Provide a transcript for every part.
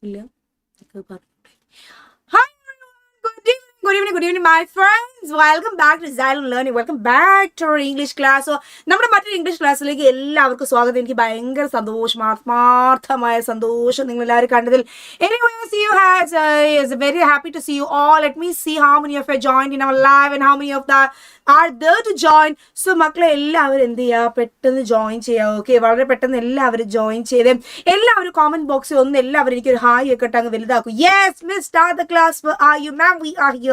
ഇല്ല. Hi, good evening, my friends. Welcome back to Xylem Learning. Welcome back to our English class. So, നമ്മുടെ മറ്റൊരു English ക്ലാസ്സിലേക്ക് എല്ലാവർക്കും സ്വാഗതം. എനിക്ക് ഭയങ്കര സന്തോഷം, ആത്മാർത്ഥമായ സന്തോഷം നിങ്ങൾ എല്ലാവരും കണ്ടതിൽ. Anyway, see you guys. Is very happy to see you all. Let me see how many of you joined in our live and how many of that are there to join. So, മക്കളെ എല്ലാവരും എന്ത് ചെയ്യുക, പെട്ടെന്ന് join ചെയ്യുക. Okay, വളരെ പെട്ടെന്ന് എല്ലാവരും join ചെയ്ത് എല്ലാവരും കോമന്റ് ബോക്സിൽ ഒന്ന് എല്ലാവരും എനിക്കൊരു ഹായ് ഒക്കെ ഇട്ട് അങ്ങ് വലുതാക്കും. Yes, Miss, start the class. Where are you, ma'am? We are here.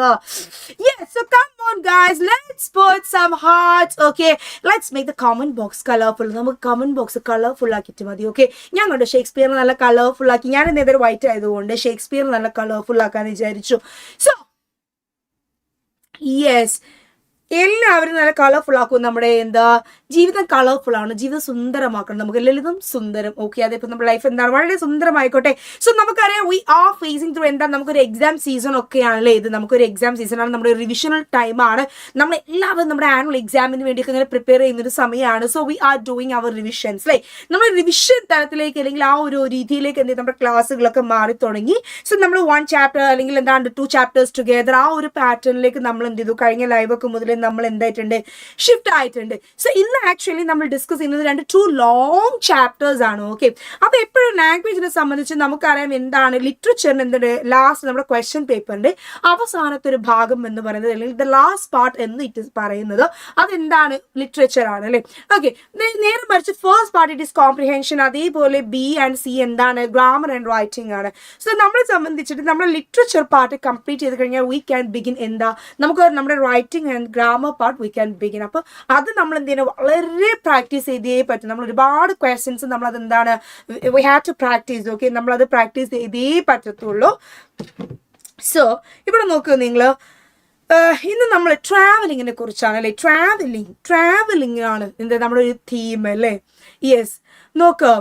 Yes, so come on, guys. Let's put some hearts. Okay, let's make the comment box colorful. നമുക്ക് comment box colorful ആക്കിയിട്ട് മതി. Okay, ഞാൻ കണ്ടു Shakespeare നല്ല colourful ആക്കി. ഞാൻ ഇന്നേതൊരു white ആയതുകൊണ്ട് Shakespeare നല്ല കളർഫുൾ ആക്കാന്ന് വിചാരിച്ചു. സോ യെസ്, എല്ലാവരും നല്ല കളർഫുൾ ആക്കും. നമ്മുടെ എന്താ ജീവിതം കളർഫുൾ ആണ്, ജീവിതം സുന്ദരമാക്കണം. നമുക്ക് ലളിതം സുന്ദരം. ഓക്കെ, അതിപ്പോൾ നമ്മുടെ ലൈഫ് എന്താണ് വളരെ സുന്ദരമായിക്കോട്ടെ. സോ നമുക്കറിയാം വി ആർ ഫേസിങ് ത്രൂ എന്താ, നമുക്കൊരു എക്സാം സീസൺ ഒക്കെ ആണല്ലേ ഇത്. നമുക്കൊരു എക്സാം സീസൺ ആണ്, നമ്മുടെ റിവിഷണൽ ടൈമാണ്. നമ്മൾ എല്ലാവരും നമ്മുടെ ആനുവൽ എക്സാമിന് വേണ്ടിയൊക്കെ ഇങ്ങനെ പ്രിപ്പയർ ചെയ്യുന്നൊരു സമയമാണ്. So we are doing our revisions അല്ലേ. നമ്മൾ റിവിഷൻ തലത്തിലേക്ക് അല്ലെങ്കിൽ ആ ഒരു രീതിയിലേക്ക് എന്ത് നമ്മുടെ ക്ലാസ്സുകളൊക്കെ മാറി തുടങ്ങി. സോ നമ്മൾ 1 ചാപ്റ്റർ അല്ലെങ്കിൽ എന്താണ് 2 ചാപ്റ്റേഴ്സ് ടുഗെദർ ആ ഒരു പാറ്റേണിലേക്ക് നമ്മൾ എന്ത് ചെയ്തു, കഴിഞ്ഞ ലൈവൊക്കെ മുതൽ നമ്മൾ എന്തായിട്ടുണ്ട്, ഷിഫ്റ്റ് ആയിട്ടുണ്ട്. സോ ഇന്ന് ആക്ച്വലി നമ്മൾ ഡിസ്കസ് ചെയ്യുന്നത് 2 ലോങ് ചാപ്റ്റേഴ്സ് ആണ്. ഓക്കെ, അപ്പൊ എപ്പോഴും ലാംഗ്വേജിനെ സംബന്ധിച്ച് നമുക്കറിയാം എന്താണ് ലിറ്ററേച്ചറിന് എന്തുണ്ട്, ലാസ്റ്റ് നമ്മുടെ ക്വസ്റ്റ്യൻ പേപ്പറിന്റെ അവസാനത്തെ ഒരു ഭാഗം എന്ന് പറയുന്നത് അല്ലെങ്കിൽ ദ ലാസ്റ്റ് പാർട്ട് എന്ന് ഇറ്റ് പറയുന്നത് അതെന്താണ്, ലിറ്ററേച്ചർ ആണ് അല്ലേ. ഓക്കെ, നേരെ മറിച്ച് first part it is comprehension. അതേപോലെ ബി ആൻഡ് സി എന്താണ്, ഗ്രാമർ ആൻഡ് റൈറ്റിംഗ് ആണ്. സോ നമ്മളെ സംബന്ധിച്ചിട്ട് നമ്മൾ ലിറ്ററേച്ചർ പാർട്ട് കംപ്ലീറ്റ് ചെയ്ത് കഴിഞ്ഞാൽ വി ക്യാൻ ബിഗിൻ എന്താ, നമുക്ക് നമ്മുടെ writing and grammar part we can begin. അപ്പോൾ അത് നമ്മൾ എന്ത് ചെയ്യണം, വളരെ പ്രാക്ടീസ് ചെയ്തേ പറ്റും. നമ്മൾ ഒരുപാട് ക്വസ്റ്റ്യൻസ് നമ്മളത് എന്താണ്, we have to practice. Okay, നമ്മളത് പ്രാക്ടീസ് ചെയ്തേ പറ്റത്തുള്ളൂ. സോ ഇവിടെ നോക്കൂ നിങ്ങൾ, ഇന്ന് നമ്മൾ ട്രാവലിങ്ങിനെ കുറിച്ചാണ് അല്ലേ. ട്രാവലിംഗ് ആണ് എന്താ നമ്മുടെ ഒരു തീം അല്ലേ. യെസ്, നോക്ക്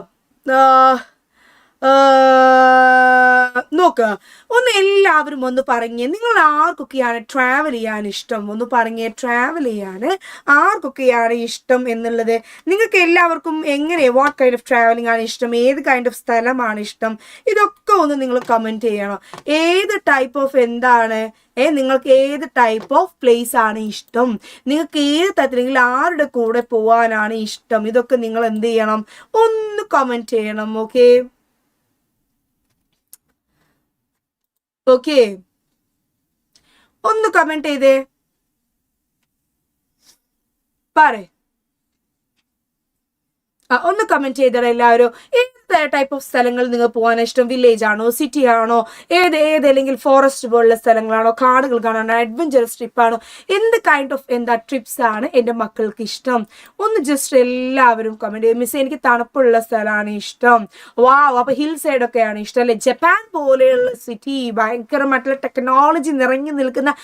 ഒന്ന് എല്ലാവരും ഒന്ന് പറഞ്ഞേ, നിങ്ങൾ ആർക്കൊക്കെയാണ് ട്രാവൽ ചെയ്യാൻ ഇഷ്ടം, ഒന്ന് പറഞ്ഞേ. ട്രാവൽ ചെയ്യാൻ ആർക്കൊക്കെയാണ് ഇഷ്ടം എന്നുള്ളത് നിങ്ങൾക്ക് എല്ലാവർക്കും എങ്ങനെ, വാട്ട് കൈൻഡ് ഓഫ് ട്രാവലിംഗ് ആണ് ഇഷ്ടം, ഏത് കൈൻഡ് ഓഫ് സ്ഥലമാണ് ഇഷ്ടം, ഇതൊക്കെ ഒന്ന് നിങ്ങൾ കമൻറ്റ് ചെയ്യണം. ഏത് ടൈപ്പ് ഓഫ് എന്താണ്, നിങ്ങൾക്ക് ഏത് ടൈപ്പ് ഓഫ് പ്ലേസ് ആണ് ഇഷ്ടം, നിങ്ങൾക്ക് ഏത് തരത്തിലെങ്കിൽ ആരുടെ കൂടെ പോകാനാണ് ഇഷ്ടം, ഇതൊക്കെ നിങ്ങൾ എന്ത് ചെയ്യണം, ഒന്ന് കമൻറ്റ് ചെയ്യണം. ഓക്കെ, ഒന്ന് കമന്റ് ചെയ്തേ പറ. ഒന്ന് കമന്റ് ചെയ്തോ എല്ലാവരും. ഏത് ടൈപ്പ് ഓഫ് സ്ഥലങ്ങൾ നിങ്ങൾ പോകാൻ ഇഷ്ടം, വില്ലേജ് ആണോ, സിറ്റി ആണോ, അല്ലെങ്കിൽ ഫോറസ്റ്റ് പോലുള്ള സ്ഥലങ്ങളാണോ, കാടുകൾ കാണാനോ, അഡ്വഞ്ചറസ് ട്രിപ്പാണോ, എന്ത് കൈൻഡ് ഓഫ് എന്താ ട്രിപ്സ് ആണ് എൻ്റെ മക്കൾക്ക് ഇഷ്ടം, ഒന്ന് ജസ്റ്റ് എല്ലാവരും കമന്റ് ചെയ്യും. മിസ് എനിക്ക് തണുപ്പുള്ള സ്ഥലമാണ് ഇഷ്ടം, വാവ്, അപ്പൊ ഹിൽ സൈഡ് ഒക്കെയാണ് ഇഷ്ടം അല്ലെ. ജപ്പാൻ പോലെയുള്ള സിറ്റി, ഭയങ്കരമായിട്ടുള്ള ടെക്നോളജി നിറഞ്ഞു നിൽക്കുന്ന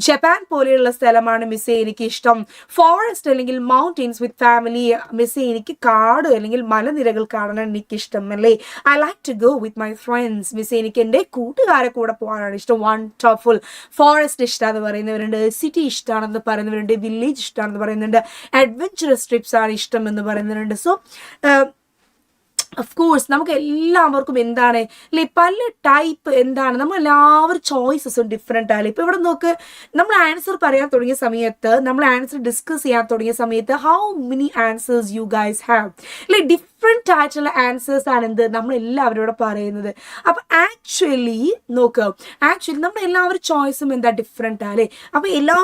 ജപ്പാൻ പോലെയുള്ള സ്ഥലമാണ് മിസ് എനിക്ക് ഇഷ്ടം. ഫോറസ്റ്റ് അല്ലെങ്കിൽ മൗണ്ടെയിൻസ് വിത്ത് ഫാമിലി, മിസ് എനിക്ക് കാട് അല്ലെങ്കിൽ മലനിരകൾ കാണാൻ എനിക്കിഷ്ടം അല്ലേ. I like to go with my friends, miss എനിക്ക് എൻ്റെ കൂട്ടുകാരെ കൂടെ പോകാനാണ് ഇഷ്ടം. വണ്ടർഫുൾ. ഫോറസ്റ്റ് ഇഷ്ടമാണെന്ന് പറയുന്നവരുണ്ട്, സിറ്റി ഇഷ്ടമാണെന്ന് പറയുന്നവരുണ്ട്, വില്ലേജ് ഇഷ്ടമാണെന്ന് പറയുന്നുണ്ട്, അഡ്വഞ്ചറസ് ട്രിപ്സ് ആണ് ഇഷ്ടം എന്ന് പറയുന്നവരുണ്ട്. സോ ഓഫ് കോഴ്സ് നമുക്ക് എല്ലാവർക്കും എന്താണ് അല്ലെ, പല ടൈപ്പ് എന്താണ്, നമ്മൾ എല്ലാവരും ചോയ്സസും ഡിഫറെൻ്റ് ആണ്. ഇപ്പം ഇവിടെ നോക്ക്, നമ്മൾ ആൻസർ പറയാൻ തുടങ്ങിയ സമയത്ത്, നമ്മൾ ആൻസർ ഡിസ്കസ് ചെയ്യാൻ തുടങ്ങിയ സമയത്ത് how many answers you guys have അല്ലെ. ഡിഫറെൻ്റ് ആയിട്ടുള്ള ആൻസേഴ്സ് ആണ് എന്ത് നമ്മൾ എല്ലാവരും ഇവിടെ പറയുന്നത്. അപ്പം ആക്ച്വലി നോക്ക്, നമ്മൾ എല്ലാവരും ചോയ്സും എന്താ ഡിഫറെൻ്റ് ആണ്. അപ്പം എല്ലാ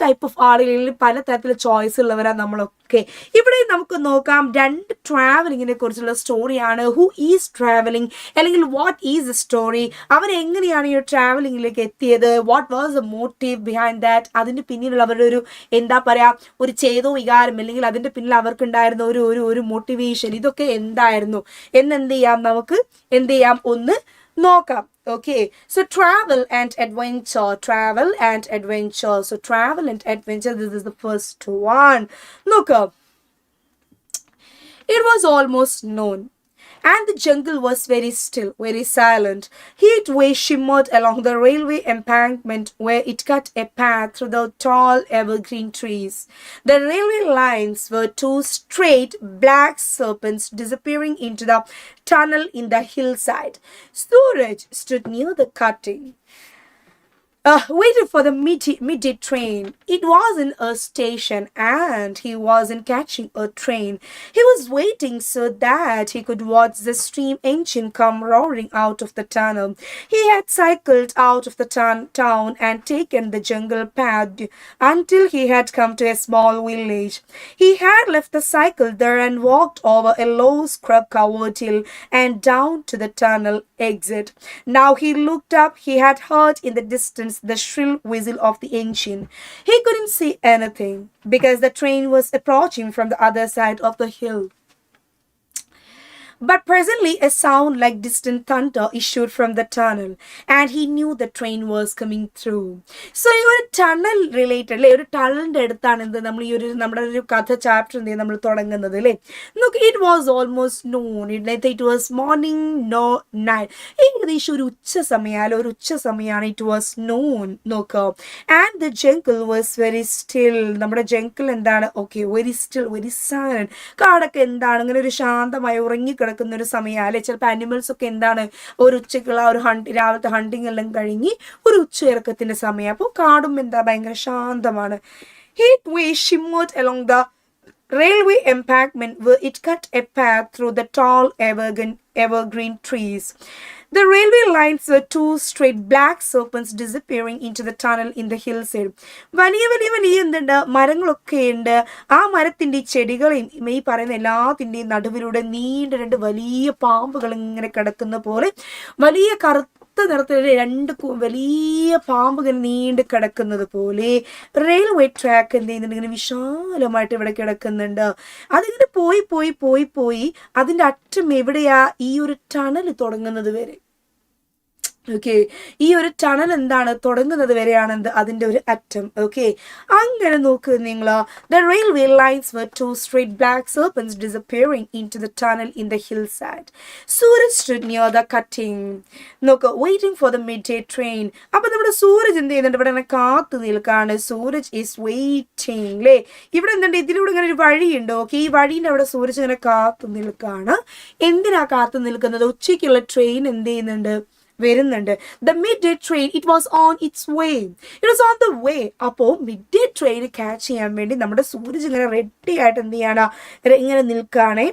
ടൈപ്പ് ഓഫ് ആളുകളിലും പല തരത്തിലുള്ള ചോയ്സ് ഉള്ളവരാണ് നമ്മളൊക്കെ. ഇവിടെ നമുക്ക് നോക്കാം 2 ട്രാവലിങ്ങിനെ കുറിച്ചുള്ള സ്റ്റോറിയാണ്. ഹു ഈസ് ട്രാവലിംഗ് അല്ലെങ്കിൽ വാട്ട് ഈസ് ദ സ്റ്റോറി, അവരെങ്ങനെയാണ് ഈ ട്രാവലിങ്ങിലേക്ക് എത്തിയത്, what was the motive behind that, അതിൻ്റെ പിന്നിലുള്ള അവരുടെ ഒരു എന്താ പറയുക, ഒരു ചേതോ വികാരം അല്ലെങ്കിൽ അതിൻ്റെ പിന്നിൽ അവർക്കുണ്ടായിരുന്ന ഒരു മോട്ടിവേഷൻ, ഇതൊക്കെ എന്തായിരുന്നു എന്നെന്ത് ചെയ്യാം, നമുക്ക് എന്ത് ചെയ്യാം, ഒന്ന് നോക്കാം. Okay, so travel and adventure. So travel and adventure, this is the first one. Look up. It was almost noon and the jungle was very still, very silent. Heat waves shimmered along the railway embankment where it cut a path through the tall evergreen trees. The railway lines were two straight black serpents disappearing into the tunnel in the hillside. Suraj stood near the cutting, waited for the midday train. It wasn't a station and he wasn't catching a train. He was waiting so that he could watch the steam engine come roaring out of the tunnel. He had cycled out of the town and taken the jungle path until he had come to a small village. He had left the cycle there and walked over a low scrub covered hill and down to the tunnel exit. Now he looked up. He had heard in the distance the shrill whistle of the engine. He couldn't see anything because the train was approaching from the other side of the hill. But presently a sound like distant thunder issued from the tunnel, and he knew the train was coming through. So ഈ ഒരു tunnel related അല്ലേ, ഒരു ടണലിൻ്റെ അടുത്താണ് എന്ത് നമ്മൾ ഈ ഒരു നമ്മുടെ ഒരു കഥ ചാപ്റ്റർ എന്ത് നമ്മൾ തുടങ്ങുന്നത് അല്ലേ. നോക്ക്, it was almost noon, it was morning no night, ഏകദേശം ഒരു ഉച്ച സമയം, ഒരു ഉച്ച സമയമാണ്. It was noon. നോക്ക്, and the jungle was very still. നമ്മുടെ ജംഗിൾ എന്താണ്? Okay, very still, very silent. കാടൊക്കെ എന്താണ് ഇങ്ങനെ ഒരു ശാന്തമായി ഉറങ്ങിക്കിടക്കുന്ന ഒരു സമയം അല്ലെ. ചിലപ്പോൾ ആനിമൽസ് ഒക്കെ എന്താണ് ഒരു ഉച്ചക്കുള്ള ഒരു രാവിലത്തെ ഹണ്ടിങ് എല്ലാം കഴിഞ്ഞ് ഒരു ഉച്ചയിറക്കത്തിന്റെ സമയം. അപ്പോൾ കാടും എന്താ ഭയങ്കര ശാന്തമാണ്. Heat waves shimmered along the railway embankment where it cut a path through the tall evergreen trees. The railway lines were two straight black serpents disappearing into the tunnel in the hillside. വലിയ വലിയ വലിയ എന്തുണ്ട്, മരങ്ങളൊക്കെ ഉണ്ട്. ആ മരത്തിൻ്റെ ചെടികളെയും ഈ പറയുന്ന എല്ലാത്തിൻ്റെയും നടുവിലൂടെ നീണ്ട രണ്ട് വലിയ പാമ്പുകൾ ഇങ്ങനെ കിടക്കുന്ന പോലെ, വലിയ കറുത്ത നിറത്തിലെ രണ്ട് വലിയ പാമ്പുകൾ നീണ്ട് കിടക്കുന്നത് പോലെ റെയിൽവേ ട്രാക്ക് എന്ത് ചെയ്യുന്നുണ്ട്, ഇങ്ങനെ വിശാലമായിട്ട് ഇവിടെ കിടക്കുന്നുണ്ട്. അതിങ്ങനെ പോയി പോയി പോയി പോയി അതിൻ്റെ അറ്റം എവിടെയാ? ഈ ഒരു ടണൽ തുടങ്ങുന്നത് വരെ. ഓക്കെ, ഈ ഒരു ടണൽ എന്താണ് തുടങ്ങുന്നത് വരെയാണെന്ത് അതിൻ്റെ ഒരു അറ്റം. ഓക്കെ, അങ്ങനെ നോക്ക് നിങ്ങൾ. The railway lines were two straight black serpents disappearing into the tunnel in the hillside. Suraj stood near the cutting. നോക്ക്, waiting for the midday train. അപ്പൊ നമ്മുടെ സൂരജ് എന്ത് ചെയ്യുന്നുണ്ട്? ഇവിടെ കാത്തു നിൽക്കാണ്. സൂരജ് ഈസ് വെയിറ്റിംഗ് അല്ലേ. ഇവിടെ എന്തുണ്ട്? ഇതിലൂടെ ഇങ്ങനെ ഒരു വഴിയുണ്ട്. ഓക്കെ, ഈ വഴീൻ്റെ അവിടെ സൂരജ് ഇങ്ങനെ കാത്തു നിൽക്കാണ്. എന്തിനാ കാത്തു നിൽക്കുന്നത്? ഉച്ചയ്ക്കുള്ള ട്രെയിൻ എന്ത് ചെയ്യുന്നുണ്ട്? വരുന്നുണ്ട്. The midday train, it was on its way. It was on the way. അപ്പോൾ midday train ക്യാച്ച് ചെയ്യാൻ വേണ്ടി നമ്മുടെ സൂരജ് ഇങ്ങനെ റെഡി ആയിട്ട് എന്ത് ചെയ്യാണ്? ഇങ്ങനെ നിൽക്കുകയാണേ.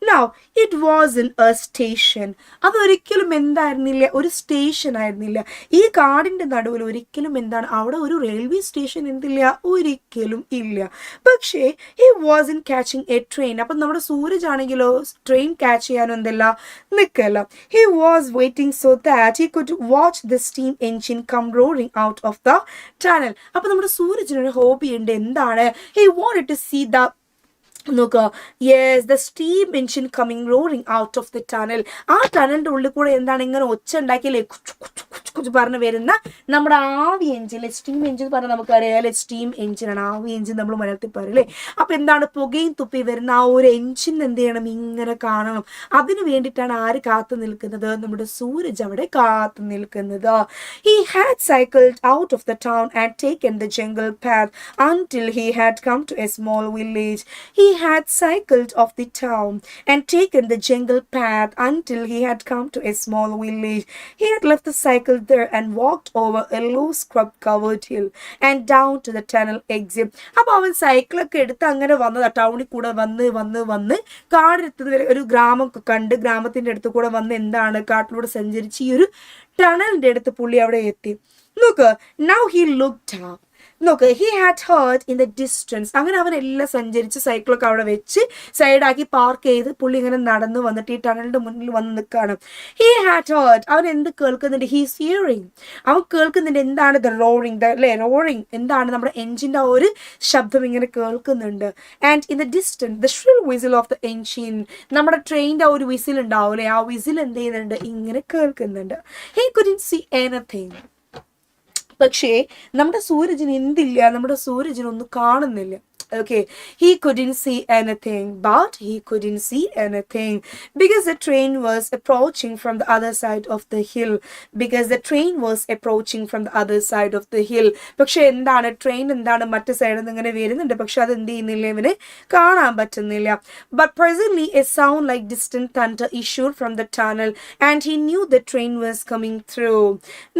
Now, it wasn't a station. അതൊരിക്കലും എന്തായിരുന്നില്ല? ഒരു സ്റ്റേഷൻ ആയിരുന്നില്ല. ഈ കാടിൻ്റെ നടുവിൽ ഒരിക്കലും എന്താണ് അവിടെ ഒരു റെയിൽവേ സ്റ്റേഷൻ എന്തില്ല? ഒരിക്കലും ഇല്ല. പക്ഷേ he wasn't catching a train. അപ്പം നമ്മുടെ സൂരജ് ആണെങ്കിലോ ട്രെയിൻ ക്യാച്ച് ചെയ്യാനോ എന്തല്ല നിൽക്കല്ല. He was waiting so that he could watch the steam engine come roaring out of the tunnel. അപ്പം നമ്മുടെ സൂരജിനൊരു ഹോബി ഉണ്ട്. എന്താണ്? He wanted to see the നോക്കുക, yes, the steam engine coming roaring out of the tunnel. ആ ടണലിൻ്റെ ഉള്ളിൽ കൂടെ എന്താണ് ഇങ്ങനെ ഒച്ച ഉണ്ടാക്കിയല്ലേ കുച്ച് പറഞ്ഞ് വരുന്ന നമ്മുടെ ആവി എഞ്ചിൻ. സ്റ്റീം എഞ്ചിൻ പറഞ്ഞാൽ നമുക്കറിയാമല്ലേ, സ്റ്റീം എഞ്ചിനാണ് ആവി എഞ്ചിൻ നമ്മൾ മലയാളത്തിൽ പറയല്ലേ. അപ്പം എന്താണ് പുകയും തുപ്പി വരുന്ന ആ ഒരു എഞ്ചിൻ എന്ത് ചെയ്യണം? ഇങ്ങനെ കാണണം. അതിനു വേണ്ടിയിട്ടാണ് ആര് കാത്തു നിൽക്കുന്നത്? നമ്മുടെ സൂരജ് അവിടെ കാത്തു നിൽക്കുന്നത്. He had cycled out of the town and taken the jungle path until he had come to a small village. He had cycled off the town and taken the jungle path until he had come to a small village. He had left the cycle there and walked over a low scrub covered hill and down to the tunnel exit. അപ്പോൾ അവൻ സൈക്കിളൊക്കെ എടുത്ത് അങ്ങനെ വന്നത് ടൗണിൽ കൂടെ വന്ന് കാടെടുത്തത് വരെ ഒരു ഗ്രാമം കണ്ട് ഗ്രാമത്തിൻ്റെ അടുത്ത് കൂടെ വന്ന് എന്താണ് കാട്ടിലൂടെ സഞ്ചരിച്ച് ഈ ഒരു ടണലിൻ്റെ അടുത്ത് പുള്ളി അവിടെ എത്തി. നോക്ക്, now he looked up. നോക്ക്, he had heard in the distance. അങ്ങനെ അവൻ എല്ലാം സഞ്ചരിച്ച് സൈക്കിളൊക്കെ അവിടെ വെച്ച് സൈഡാക്കി പാർക്ക് ചെയ്ത് പുള്ളി ഇങ്ങനെ നടന്നു വന്നിട്ട് ഈ ടണലിൻ്റെ മുന്നിൽ വന്ന് നിൽക്കുകയാണ്. he had heard, അവൻ എന്ത് കേൾക്കുന്നുണ്ട്? he's hearing, അവൻ കേൾക്കുന്നുണ്ട് എന്താണ്? the roaring, അല്ലേ, roaring എന്താണ്? നമ്മുടെ എഞ്ചിൻ്റെ ആ ഒരു ശബ്ദം ഇങ്ങനെ കേൾക്കുന്നുണ്ട്. and in the distance the shrill whistle of the engine, നമ്മുടെ ട്രെയിനിൻ്റെ ആ ഒരു വിസിൽ ഉണ്ടാവും അല്ലേ, ആ വിസിൽ എന്ത് ചെയ്യുന്നുണ്ട്? ഇങ്ങനെ കേൾക്കുന്നുണ്ട്. he couldn't see anything. പക്ഷേ നമ്മുടെ സൂരജിന് എന്തില്ല? നമ്മുടെ സൂരജിനൊന്നും കാണുന്നില്ല. Okay, he couldn't see anything, but he couldn't see anything because the train was approaching from the other side of the hill. Because the train was approaching from the other side of the hill. പക്ഷെ എന്താണ് train എന്താണ് മറ്റു സൈഡിൽ നിന്ന് ഇങ്ങനെ വരുന്നുണ്ട്, പക്ഷെ അത് എന്ത് ചെയ്യുന്നില്ല, ഇവന് കാണാൻ പറ്റുന്നില്ല. But presently a sound like distant thunder issued from the tunnel and he knew the train was coming through.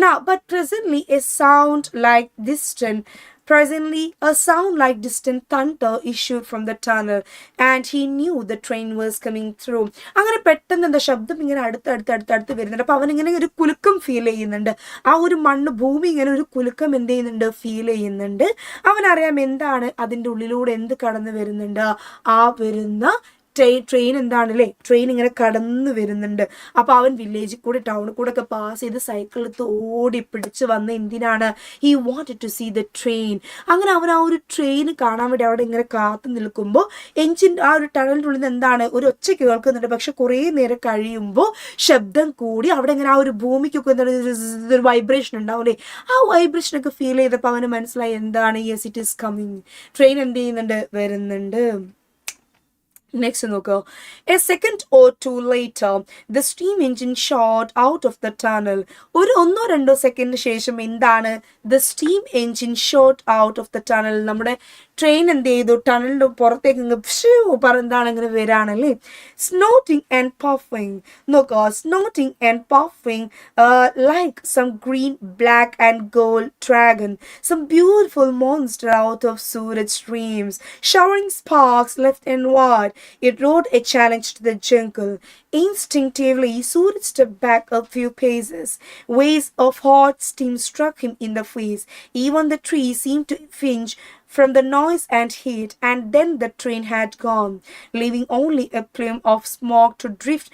Now, but presently a sound like distant Presently, a sound like distant thunder issued from the tunnel, and he knew the train was coming through. അങ്ങനെ പെട്ടെന്ന് എന്താ ശബ്ദം ഇങ്ങനെ അടുത്ത് വരുന്നുണ്ട്. അപ്പൊ അവനിങ്ങനെ ഒരു കുലുക്കം ഫീൽ ചെയ്യുന്നുണ്ട്. ആ ഒരു മണ്ണ് ഭൂമി ഇങ്ങനെ ഒരു കുലുക്കം എന്ത് ചെയ്യുന്നുണ്ട്, ഫീൽ ചെയ്യുന്നുണ്ട്. അവനറിയാം എന്താണ് അതിൻ്റെ ഉള്ളിലൂടെ എന്ത് കടന്നു വരുന്നുണ്ട്, ആ വരുന്ന ട്രെയിൻ എന്താണ് അല്ലേ, ട്രെയിൻ ഇങ്ങനെ കടന്നു വരുന്നുണ്ട്. അപ്പൊ അവൻ വില്ലേജിൽ കൂടെ ടൗണിൽ കൂടെ ഒക്കെ പാസ് ചെയ്ത് സൈക്കിൾ എടുത്ത് ഓടി പിടിച്ച് വന്ന് എന്തിനാണ്, he wanted to see the train. അങ്ങനെ അവൻ ആ ഒരു ട്രെയിൻ കാണാൻ വേണ്ടി അവിടെ ഇങ്ങനെ കാത്തു നിൽക്കുമ്പോൾ എഞ്ചിൻ ആ ഒരു ടണലിൻ്റെ ഉള്ളിൽ നിന്ന് എന്താണ് ഒരു ഒച്ച കേൾക്കുന്നുണ്ട്. പക്ഷെ കുറേ നേരം കഴിയുമ്പോൾ ശബ്ദം കൂടി അവിടെ ഇങ്ങനെ ആ ഒരു ഭൂമിക്കൊക്കെ എന്താണ് ഒരു വൈബ്രേഷൻ ഉണ്ടാവില്ലേ, ആ വൈബ്രേഷനൊക്കെ ഫീൽ ചെയ്തപ്പോൾ അവന് മനസ്സിലായി എന്താണ്, yes it is coming, train എന്ത് ചെയ്യുന്നുണ്ട്, വരുന്നുണ്ട്. Next നോക്കൂ. A second or two later, the steam engine shot out of the tunnel. ഒരു 1-2 സെക്കൻഡ് ശേഷം എന്താണ്, the steam engine shot out of the tunnel. നമ്മുടെ ട്രെയിൻ എന്ത് ചെയ്തു, ടണലിൻ്റെ പുറത്തേക്ക് എന്താണ് ഇങ്ങനെ വരാണല്ലേ. Snorting and puffing. നോക്കൂ, snorting and puffing like some green, black and gold dragon, some beautiful monster out of Suraj streams, showering sparks left and right. It rode a challenge to the jungle. Instinctively, Suraj stepped back a few paces. Waves of hot steam struck him in the face. Even the trees seemed to flinch from the noise and heat, and then the train had gone, leaving only a plume of smoke to drift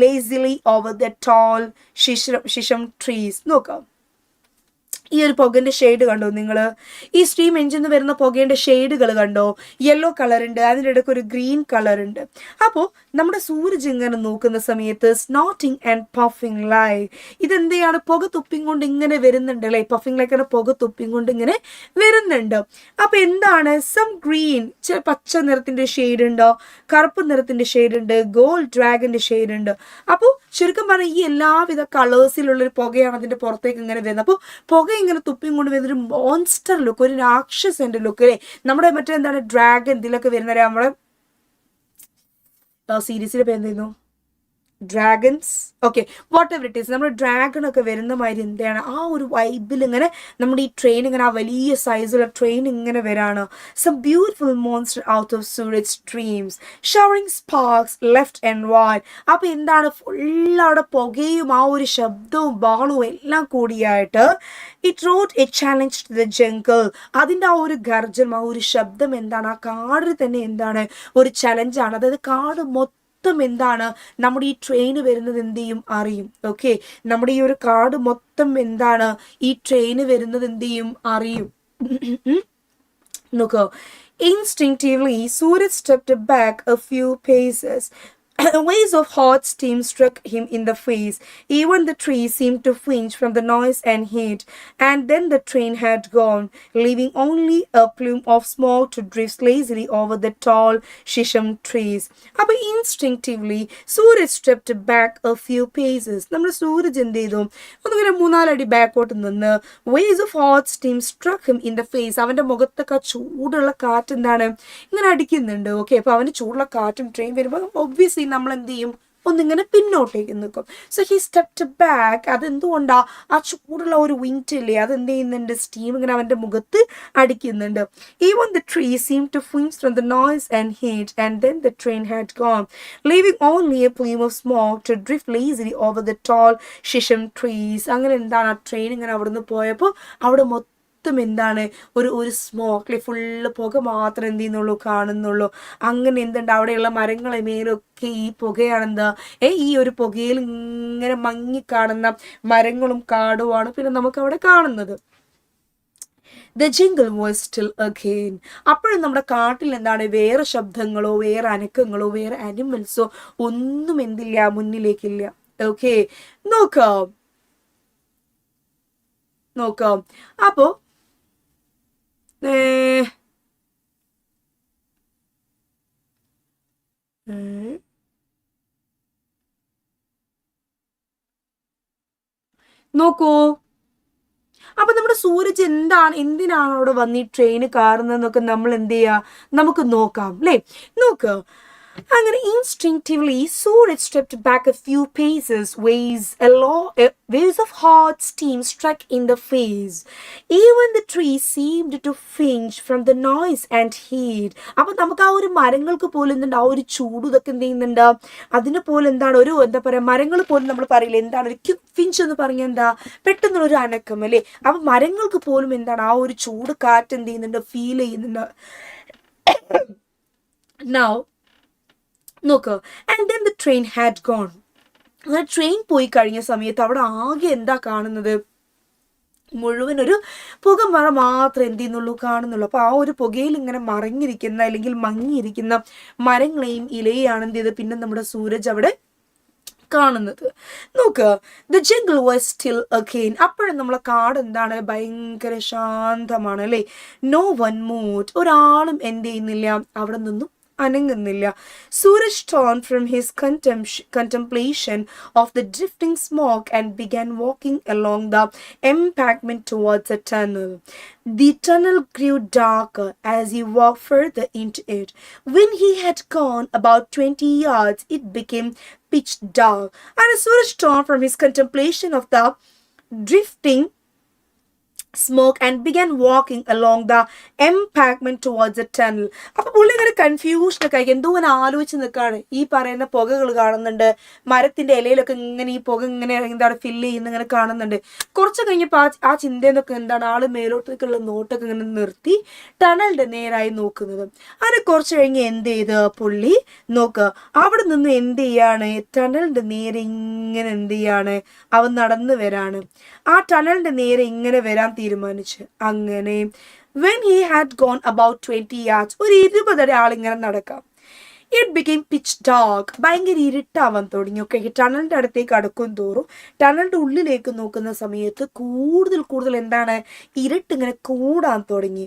lazily over the tall shisham trees. നോക്കാം, ഈ ഒരു പുകേൻ്റെ shade കണ്ടോ നിങ്ങൾ, ഈ steam engine നിന്ന് വരുന്ന പുകേൻ്റെ ഷെയ്ഡുകൾ കണ്ടോ, yellow colour ഉണ്ട്, അതിൻ്റെ ഇടയ്ക്ക് ഒരു ഗ്രീൻ കളർ ഉണ്ട്. അപ്പോൾ നമ്മുടെ സൂരജ് ഇങ്ങനെ നോക്കുന്ന സമയത്ത് സ്നോട്ടിങ് ആൻഡ് പഫിങ് ലൈ, ഇതെന്ത് ചെയ്യാണ്, പുക തുപ്പിക്കൊണ്ട് ഇങ്ങനെ വരുന്നുണ്ട് അല്ലേ, പഫിങ് ലൈക്ക് പുക തുപ്പിക്കൊണ്ട് ഇങ്ങനെ വരുന്നുണ്ട്. അപ്പോൾ എന്താണ്, സം ഗ്രീൻ, പച്ച നിറത്തിൻ്റെ ഷെയ്ഡ് ഉണ്ടോ, കറുപ്പ് നിറത്തിൻ്റെ ഷെയ്ഡ് ഉണ്ട്, ഗോൾഡ് ഡ്രാഗൻ്റെ ഷെയ്ഡ് ഉണ്ട്. അപ്പോൾ ചുരുക്കം പറഞ്ഞാൽ ഈ എല്ലാവിധ കളേഴ്സിലുള്ളൊരു പുകയാണ് അതിൻ്റെ പുറത്തേക്ക് ഇങ്ങനെ വരുന്നത്. അപ്പോൾ പുക ഇങ്ങനെ തുപ്പിയും കൊണ്ട് വരുന്നൊരു മോൺസ്റ്റർ ലുക്ക്, ഒരു രാക്ഷസന്റെ ലുക്ക് അല്ലേ. നമ്മുടെ മറ്റേ എന്താണ് ഡ്രാഗൺ, ഇതിലൊക്കെ വരുന്ന നമ്മുടെ സീരീസിന്റെ പേരെന്തായിരുന്നു, dragons, okay what ever it is, നമ്മുടെ ഡ്രാഗൺ ഒക്കെ വരുന്ന മാതിരി എന്താണ് ആ ഒരു വൈബിൽ ഇങ്ങനെ നമ്മുടെ ഈ ട്രെയിൻ ഇങ്ങനെ ആ വലിയ സൈസുള്ള ട്രെയിൻ ഇങ്ങനെ വരാണ്. Some beautiful monster out of Suraj streams showering sparks left and right. അപ്പോൾ എന്താണ്, ഫുൾ അവിടെ പുകയും ആ ഒരു ശബ്ദവും ബഹളവും എല്ലാം കൂടിയായിട്ട് it roared a challenge to the jungle. അതിൻ്റെ ആ ഒരു ഗർജനം, ആ ഒരു ശബ്ദം എന്താണ്, ആ കാടിൽ തന്നെ എന്താണ് ഒരു ചലഞ്ചാണ്. അതായത് കാട് മൊത്തം എന്താണ്, നമ്മുടെ ഈ ട്രെയിന് വരുന്നത് എന്ത് ചെയ്യും, അറിയും. ഓക്കെ, നമ്മുടെ ഈ ഒരു കാട് മൊത്തം എന്താണ്, ഈ ട്രെയിന് വരുന്നത് എന്ത് ചെയ്യും, അറിയും. നോക്കൂ, instinctively Suraj stepped back a few paces. Waves of hot steam struck him in the face. Even the trees seemed to flinch from the noise and heat. And then the train had gone, leaving only a plume of smoke to drift lazily over the tall shisham trees. But instinctively, Suraj stepped back a few paces. നമ്മുടെ സൂരജ് എന്ത് ചെയ്തു, ഒന്നിങ്ങനെ 3-4 അടി ബാക്കോട്ട് നിന്ന്. Waves of hot steam struck him in the face. അവൻ്റെ മുഖത്തൊക്കെ ചൂടുള്ള കാറ്റ് എന്താണ് ഇങ്ങനെ അടിക്കുന്നുണ്ട്. ഓക്കെ, അപ്പോൾ അവന് ചൂടുള്ള കാറ്റും ട്രെയിൻ വരുമ്പോൾ ഒബ്വിയസ്ലി നമ്മൾ എന്ത് ചെയ്യും, ഒന്നിങ്ങനെ പിന്നോട്ടേക്ക് നിൽക്കും. So he stepped back. അതെന്തുകൊണ്ടാ, ആ ചൂടുള്ള ഒരു വിൻഡ് ഇല്ലേ, അതെന്ത് ചെയ്യുന്നുണ്ട്, സ്റ്റീം ഇങ്ങനെ അവൻ്റെ മുഖത്ത് അടിക്കുന്നുണ്ട്. Even the tree seem to flinch from the noise and heat. And then the train had gone, leaving only a plume of smoke to drift lazily over the tall shisham trees. അങ്ങനെ എന്താണ്, ആ train ഇങ്ങനെ അവിടെ നിന്ന് പോയപ്പോൾ അവിടെ മൊത്തം എന്താണ് ഒരു സ്മോക്കിൽ ഫുള്ള് പുക മാത്രം എന്ത് ചെയ്യുന്നുള്ളൂ, കാണുന്നുള്ളൂ. അങ്ങനെ എന്തുണ്ട്, അവിടെയുള്ള മരങ്ങളെ മേലൊക്കെ ഈ പുകയാണെന്താ, ഈ ഒരു പുകയിൽ ഇങ്ങനെ മങ്ങിക്കാണുന്ന മരങ്ങളും കാടുമാണ് പിന്നെ നമുക്ക് അവിടെ കാണുന്നത്. The jungle was still again. അപ്പോഴും നമ്മുടെ കാട്ടിൽ എന്താണ്, വേറെ ശബ്ദങ്ങളോ വേറെ അനക്കങ്ങളോ വേറെ ആനിമൽസോ ഒന്നും എന്തില്ല, മുന്നിലേക്കില്ല. ഓക്കെ, നോക്കാം. അപ്പോൾ നോക്കൂ, അപ്പൊ നമ്മുടെ സൂരജ് എന്തിനാണ് അവിടെ വന്ന് ഈ ട്രെയിന് കാറുന്നതെന്നൊക്കെ നമ്മൾ എന്ത് ചെയ്യുക, നമുക്ക് നോക്കാം അല്ലേ. നോക്ക്, അങ്ങനെ instinctively Suraj stepped back a few paces. Waves of hot steam struck in the face. Even the trees seemed to flinch from the noise and heat. അപ്പൊ നമുക്ക് ആ ഒരു മരങ്ങൾക്ക് പോലും എന്തുണ്ട്, ആ ഒരു ചൂട് ഇതൊക്കെ എന്ത് ചെയ്യുന്നുണ്ട്, അതിനെ പോലെ എന്താണ് ഒരു എന്താ പറയുക, മരങ്ങൾ പോലും നമ്മൾ പറയില്ല എന്താണ് ഒരു ക്വിക്ക് ഫിഞ്ച് എന്ന് പറഞ്ഞാൽ എന്താ, പെട്ടെന്നുള്ള ഒരു അനക്കം അല്ലേ. അപ്പൊ മരങ്ങൾക്ക് പോലും എന്താണ് ആ ഒരു ചൂട് കാറ്റ് എന്ത് ചെയ്യുന്നുണ്ട്, ഫീൽ ചെയ്യുന്നുണ്ട്. Now നോക്ക്, and then the train had gone. അങ്ങനെ ട്രെയിൻ പോയി കഴിഞ്ഞ സമയത്ത് അവിടെ ആകെ എന്താ കാണുന്നത്, മുഴുവൻ ഒരു പുകമറ മാത്രം എന്ത് ചെയ്യുന്നുള്ളൂ, കാണുന്നുള്ളൂ. അപ്പൊ ആ ഒരു പുകയിൽ ഇങ്ങനെ മറഞ്ഞിരിക്കുന്ന അല്ലെങ്കിൽ മങ്ങിയിരിക്കുന്ന മരങ്ങളെയും ഇലയാണ് എന്ത് ചെയ്ത് പിന്നെ നമ്മുടെ സൂരജ് അവിടെ കാണുന്നത്. നോക്ക്, the jungle was still again. അപ്പോഴും നമ്മളെ കാട് എന്താണ്, ഭയങ്കര ശാന്തമാണ് അല്ലേ. നോ വൺ മൂവ്ഡ്, ഒരാളും എന്ത് ചെയ്യുന്നില്ല, അവിടെ നിന്നും അനങ്ങുന്നില്ല. Suraj turned from his contemplation of the drifting smoke and began walking along the embankment towards a tunnel. The tunnel grew darker as he walked further into it. When he had gone about 20 yards, it became pitch dark. And Suraj turned from his contemplation of the drifting smoke and began walking along the embankment towards a tunnel. അപ്പൊ പുള്ളി ഇങ്ങനെ confusion ഒക്കെ എന്തോ ഇങ്ങനെ ആലോചിച്ച് നിൽക്കാണ്. ഈ പറയുന്ന പുകകൾ കാണുന്നുണ്ട്, മരത്തിന്റെ ഇലയിലൊക്കെ ഇങ്ങനെ ഈ പുക ഇങ്ങനെ എന്താണ് ഫില്ല് ചെയ്യുന്ന ഇങ്ങനെ കാണുന്നുണ്ട്. കുറച്ച് കഴിഞ്ഞപ്പോൾ ആ ചിന്തയെന്നൊക്കെ എന്താണ് ആള് മേലോട്ടേക്കുള്ള നോട്ടൊക്കെ ഇങ്ങനെ നിർത്തി ടണലിന്റെ നേരായി നോക്കുന്നത്. അത് കുറച്ച് കഴിഞ്ഞ് എന്ത് ചെയ്ത് പുള്ളി നോക്കുക, അവിടെ നിന്ന് എന്ത് ചെയ്യാണ്, ടണലിന്റെ നേരെ ഇങ്ങനെ എന്ത് ചെയ്യാണ്, അവൻ നടന്നു വരാണ്. ആ ടണലിന്റെ നേരെ ഇങ്ങനെ വരാൻ തീരുമാനിച്ച്. അങ്ങനെ when he had gone about 20 yards, ഒരു 20 ആളിങ്ങനെ നടക്കാം. It became pitch dark. ഭയങ്കര ഇരുട്ടാവാൻ തുടങ്ങി. ഓക്കെ, ടണലിന്റെ അടുത്തേക്ക് അടുക്കും തോറും ടണലിന്റെ ഉള്ളിലേക്ക് നോക്കുന്ന സമയത്ത് കൂടുതൽ എന്താണ്, ഇരുട്ട് ഇങ്ങനെ കൂടാൻ തുടങ്ങി.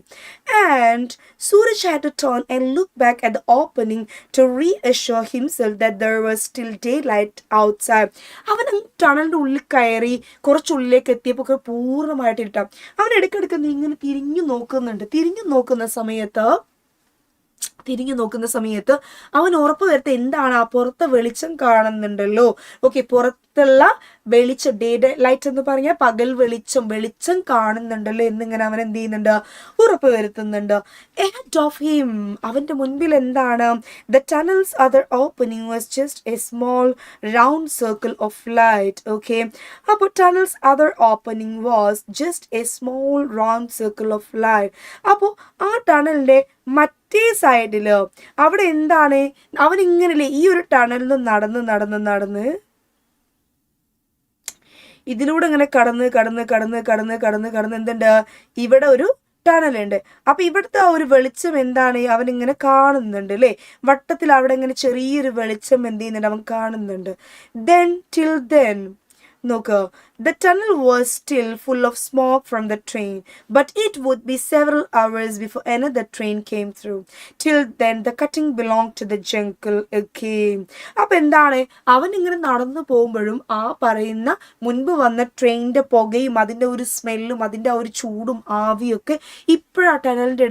And Suraj had to turn and look back at the opening to reassure himself that there was still daylight outside. അവൻ ടണലിന്റെ ഉള്ളിൽ കയറി കുറച്ചുള്ളിലേക്ക് എത്തിയപ്പോൾ പൂർണ്ണമായിട്ട് ഇരുട്ടാം. അവൻ ഇടയ്ക്കിടയ്ക്ക് ഇങ്ങനെ തിരിഞ്ഞു നോക്കുന്ന സമയത്ത് അവൻ ഉറപ്പ് വരുത്ത എന്താണ്, ആ പുറത്തെ വെളിച്ചം കാണുന്നുണ്ടല്ലോ. ഓക്കെ, പുറത്തുള്ള വെളിച്ചം, ഡേ ലൈറ്റ് എന്ന് പറഞ്ഞാൽ പകൽ വെളിച്ചം കാണുന്നുണ്ടല്ലോ എന്നിങ്ങനെ അവൻ എന്ത് ചെയ്യുന്നുണ്ട്, ഉറപ്പ് വരുത്തുന്നുണ്ട്. Ahead of him, അവന്റെ മുൻപിൽ എന്താണ്, the tunnel's other opening was just a small round circle of light. Okay, അപ്പോൾ tunnel's other opening was just a small round circle of light. അപ്പോൾ ആ ടണലിന്റെ മറ്റേ സൈഡില് അവിടെ എന്താണ്, അവൻ ഇങ്ങനല്ലേ ഈ ഒരു ടണലിൽ നിന്ന് നടന്ന് ഇതിലൂടെ ഇങ്ങനെ കടന്ന് എന്തുണ്ട്, ഇവിടെ ഒരു ടണലുണ്ട്. അപ്പൊ ഇവിടുത്തെ ആ ഒരു വെളിച്ചം എന്താണ്, അവൻ ഇങ്ങനെ കാണുന്നുണ്ട് അല്ലേ. വട്ടത്തിൽ അവിടെ ഇങ്ങനെ ചെറിയൊരു വെളിച്ചം എന്ത് ചെയ്യുന്നുണ്ട്, അവൻ കാണുന്നുണ്ട്. till then നോക്ക്, the tunnel was still full of smoke from the train, but it would be several hours before another train came through. Till then the cutting belonged to the jungle again. അപ്പൊ എന്താണ്, അവൻ ഇങ്ങനെ നടന്നു പോകുമ്പോഴും ആ പറയുന്ന മുൻപ് വന്ന ട്രെയിനിന്റെ പുകയും അതിന്റെ ഒരു സ്മെല്ലും അതിന്റെ ആ ഒരു ചൂടും ആവിയൊക്കെ ഇപ്പോഴാ ടണലിന്റെ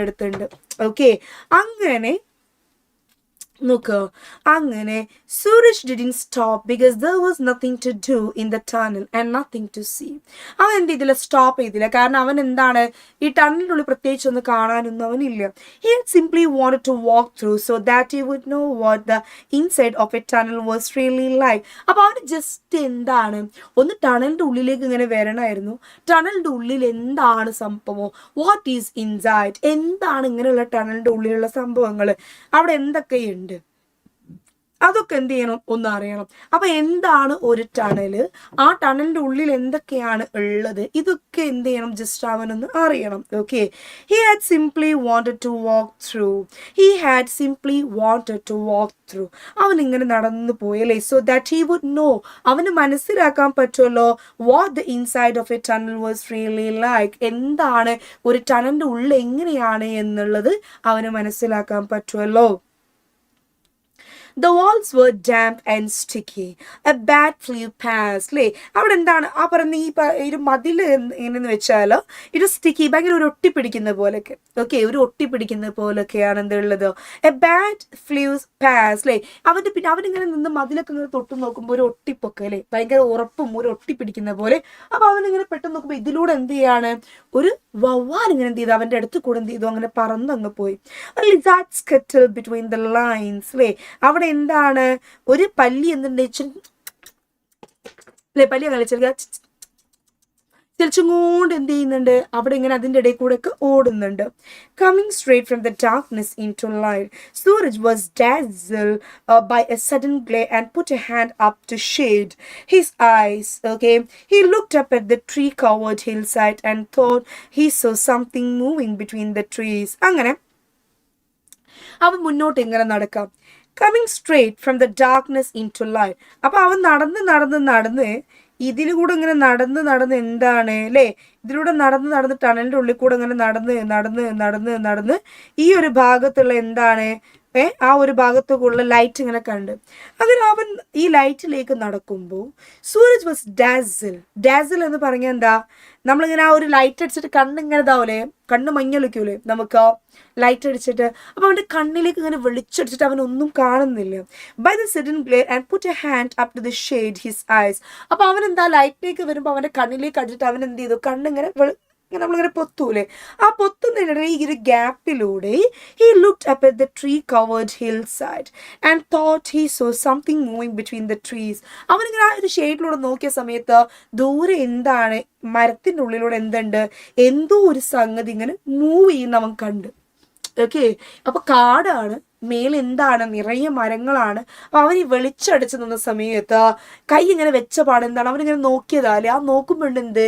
അടുത്തുണ്ട്. ഓക്കെ, അങ്ങനെ നോക്ക്, അങ്ങനെ Suraj didn't stop because there was nothing to do in the tunnel and nothing to see. അവൻ എന്ത് ചെയ്തില്ല, സ്റ്റോപ്പ് ചെയ്തില്ല. കാരണം അവൻ എന്താണ്, ഈ ടണലിനുള്ളിൽ പ്രത്യേകിച്ച് ഒന്നും കാണാനൊന്നും അവനില്ല. He had simply wanted to walk through so that he would know what the inside of a tunnel was really like. അപ്പൊ അവന് ജസ്റ്റ് എന്താണ്, ഒന്ന് ടണലിന്റെ ഉള്ളിലേക്ക് ഇങ്ങനെ വരണമായിരുന്നു. ടണലിന്റെ ഉള്ളിൽ എന്താണ് സംഭവം, വാട്ട് ഈസ് ഇൻസൈഡ്, എന്താണ് ഇങ്ങനെയുള്ള ടണലിന്റെ ഉള്ളിലുള്ള സംഭവങ്ങൾ, അവിടെ എന്തൊക്കെയുണ്ട്, അതൊക്കെ എന്ത് ചെയ്യണം, ഒന്ന് അറിയണം. അപ്പൊ എന്താണ് ഒരു ടണല്, ആ ടണലിന്റെ ഉള്ളിൽ എന്തൊക്കെയാണ് ഉള്ളത്, ഇതൊക്കെ എന്ത് ചെയ്യണം, ജസ്റ്റ് അവനൊന്ന് അറിയണം. Okay, he had simply wanted to walk through. അവൻ ഇങ്ങനെ നടന്നു പോയല്ലേ, so that he would know, അവന് മനസ്സിലാക്കാൻ പറ്റുമല്ലോ, what the inside of a tunnel was really like, എന്താണ് ഒരു ടണലിന്റെ ഉള്ളിൽ എങ്ങനെയാണ് എന്നുള്ളത് അവന് മനസ്സിലാക്കാൻ പറ്റുമല്ലോ. The walls were damp and sticky. A bat flew past. അല്ലേ അവിടെ എന്താണ് ആ പറയുന്ന ഈ ഒരു മതിൽ എങ്ങനെയെന്ന് വെച്ചാൽ ഇത് സ്റ്റിക്കി ഭയങ്കര ഒരു ഒട്ടിപ്പിടിക്കുന്ന പോലൊക്കെ ഓക്കെ ഒരു ഒട്ടിപ്പിടിക്കുന്ന പോലൊക്കെയാണ് എന്തുള്ളത് എ ബാറ്റ് ഫ്ലൂസ് പാസ് അല്ലേ പിന്നെ അവനിങ്ങനെ നിന്ന് മതിലൊക്കെ ഇങ്ങനെ തൊട്ട് നോക്കുമ്പോൾ ഒരു ഒട്ടിപ്പൊക്കെ അല്ലേ ഭയങ്കര ഉറപ്പും ഒരു ഒട്ടിപ്പിടിക്കുന്ന പോലെ അപ്പൊ അവനിങ്ങനെ പെട്ടെന്ന് നോക്കുമ്പോൾ ഇതിലൂടെ എന്ത് ചെയ്യാണ് ഒരു വവ്വാൽ ഇങ്ങനെ എന്ത് ചെയ്തു അവന്റെ അടുത്ത് കൂടെ എന്ത് ചെയ്തു അങ്ങനെ പറന്നങ്ങ് പോയി ബിറ്റ്വീൻ ദ ലൈൻസ് അല്ലേ അവിടെ എന്താണ് ഒരു പല്ലി എന്തുണ്ട് അല്ലെ പല്ലി കളിച്ചിരിക്കുക ചെലിച്ചുകൊണ്ട് എന്ത് ചെയ്യുന്നുണ്ട് അവിടെ ഇങ്ങനെ അതിൻ്റെ ഇടയിൽ കൂടെ ഒക്കെ ഓടുന്നുണ്ട് coming straight from the darkness into light Suraj was dazzled by a sudden glare and put a hand up to shade his eyes. Okay, he looked up at the tree covered hillside and thought he saw something moving between the trees. അങ്ങനെ അവൻ മുന്നോട്ട് ഇങ്ങനെ നടക്കാം coming straight from the darkness into light അപ്പൊ അവൻ നടന്ന് ഇതിലൂടെ ഇങ്ങനെ നടന്ന് എന്താണ് അല്ലേ ഇതിലൂടെ നടന്ന് ടണലിന്റെ ഉള്ളിൽ കൂടെ ഇങ്ങനെ നടന്ന് ഈ ഒരു ഭാഗത്തുള്ള എന്താണ് ആ ഒരു ഭാഗത്തുള്ള ലൈറ്റ് ഇങ്ങനെ കണ്ട് അങ്ങനെ അവൻ ഈ ലൈറ്റിലേക്ക് നടക്കുമ്പോൾ സൂരജ് വാസ് ഡാസിൽ എന്ന് പറഞ്ഞാൽ എന്താ നമ്മളിങ്ങനെ ആ ഒരു ലൈറ്റ് അടിച്ചിട്ട് കണ്ണിങ്ങനെ ഇതാവൂലേ കണ്ണ് മഞ്ഞളിക്കൂലേ നമുക്ക് ലൈറ്റ് അടിച്ചിട്ട് അപ്പൊ അവന്റെ കണ്ണിലേക്ക് ഇങ്ങനെ വെളിച്ചടിച്ചിട്ട് അവനൊന്നും കാണുന്നില്ല by the sudden glare and put a hand up to the shade his eyes അപ്പൊ അവൻ എന്താ ലൈറ്റിലേക്ക് വരുമ്പോൾ അവന്റെ കണ്ണിലേക്ക് അടിച്ചിട്ട് അവൻ എന്ത് ചെയ്തു കണ്ണിങ്ങനെ നമ്മളിങ്ങനെ പൊത്തൂലേ ആ പൊത്തുന്നതിനിടെ ഈ ഒരു ഗ്യാപ്പിലൂടെ he looked up at the tree covered hillside and thought he saw something moving between the trees അവനിങ്ങനെ ആ ഒരു ഷെയ്ഡിലൂടെ നോക്കിയ സമയത്ത് ദൂരെ എന്താണ് മരത്തിന്റെ ഉള്ളിലൂടെ എന്തുണ്ട് എന്തോ ഒരു സംഗതി ഇങ്ങനെ മൂവ് ചെയ്യുന്ന അവൻ കണ്ട് ഓക്കെ അപ്പൊ കാടാണ് മേലെ എന്താണ് നിറയെ മരങ്ങളാണ് അപ്പൊ അവൻ ഈ വെളിച്ചടിച്ച് നിന്ന സമയത്ത് കൈ ഇങ്ങനെ വെച്ച പാടെന്താണ് അവനിങ്ങനെ നോക്കിയതാല്ലേ ആ നോക്കുമ്പോണ്ട് എന്ത്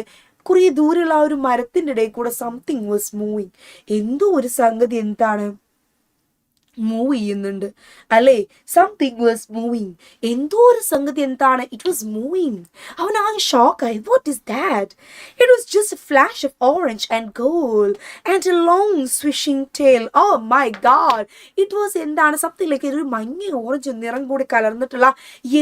കുറേ ദൂരെയുള്ള ആ ഒരു മരത്തിന്റെ ഇടയിൽ കൂടെ സംതിങ് വാസ് മൂവിങ് എന്തോ ഒരു സംഗതി എന്താണ് മൂവ് ചെയ്യുന്നുണ്ട് അല്ലേ സംതിങ് വാസ് മൂവിങ് എന്തോ ഒരു സംഗതി എന്താണ് ഇറ്റ് വാസ് മൂവിങ് അവൻ ആ ഷോക്കായി what is that it was just a flash of orange and gold and a long swishing tail oh my god it was എന്താണ് സംതിങ് ലൈക്ക് ഒരു മഞ്ഞ ഓറഞ്ച് നിറം കൂടി കലർന്നിട്ടുള്ള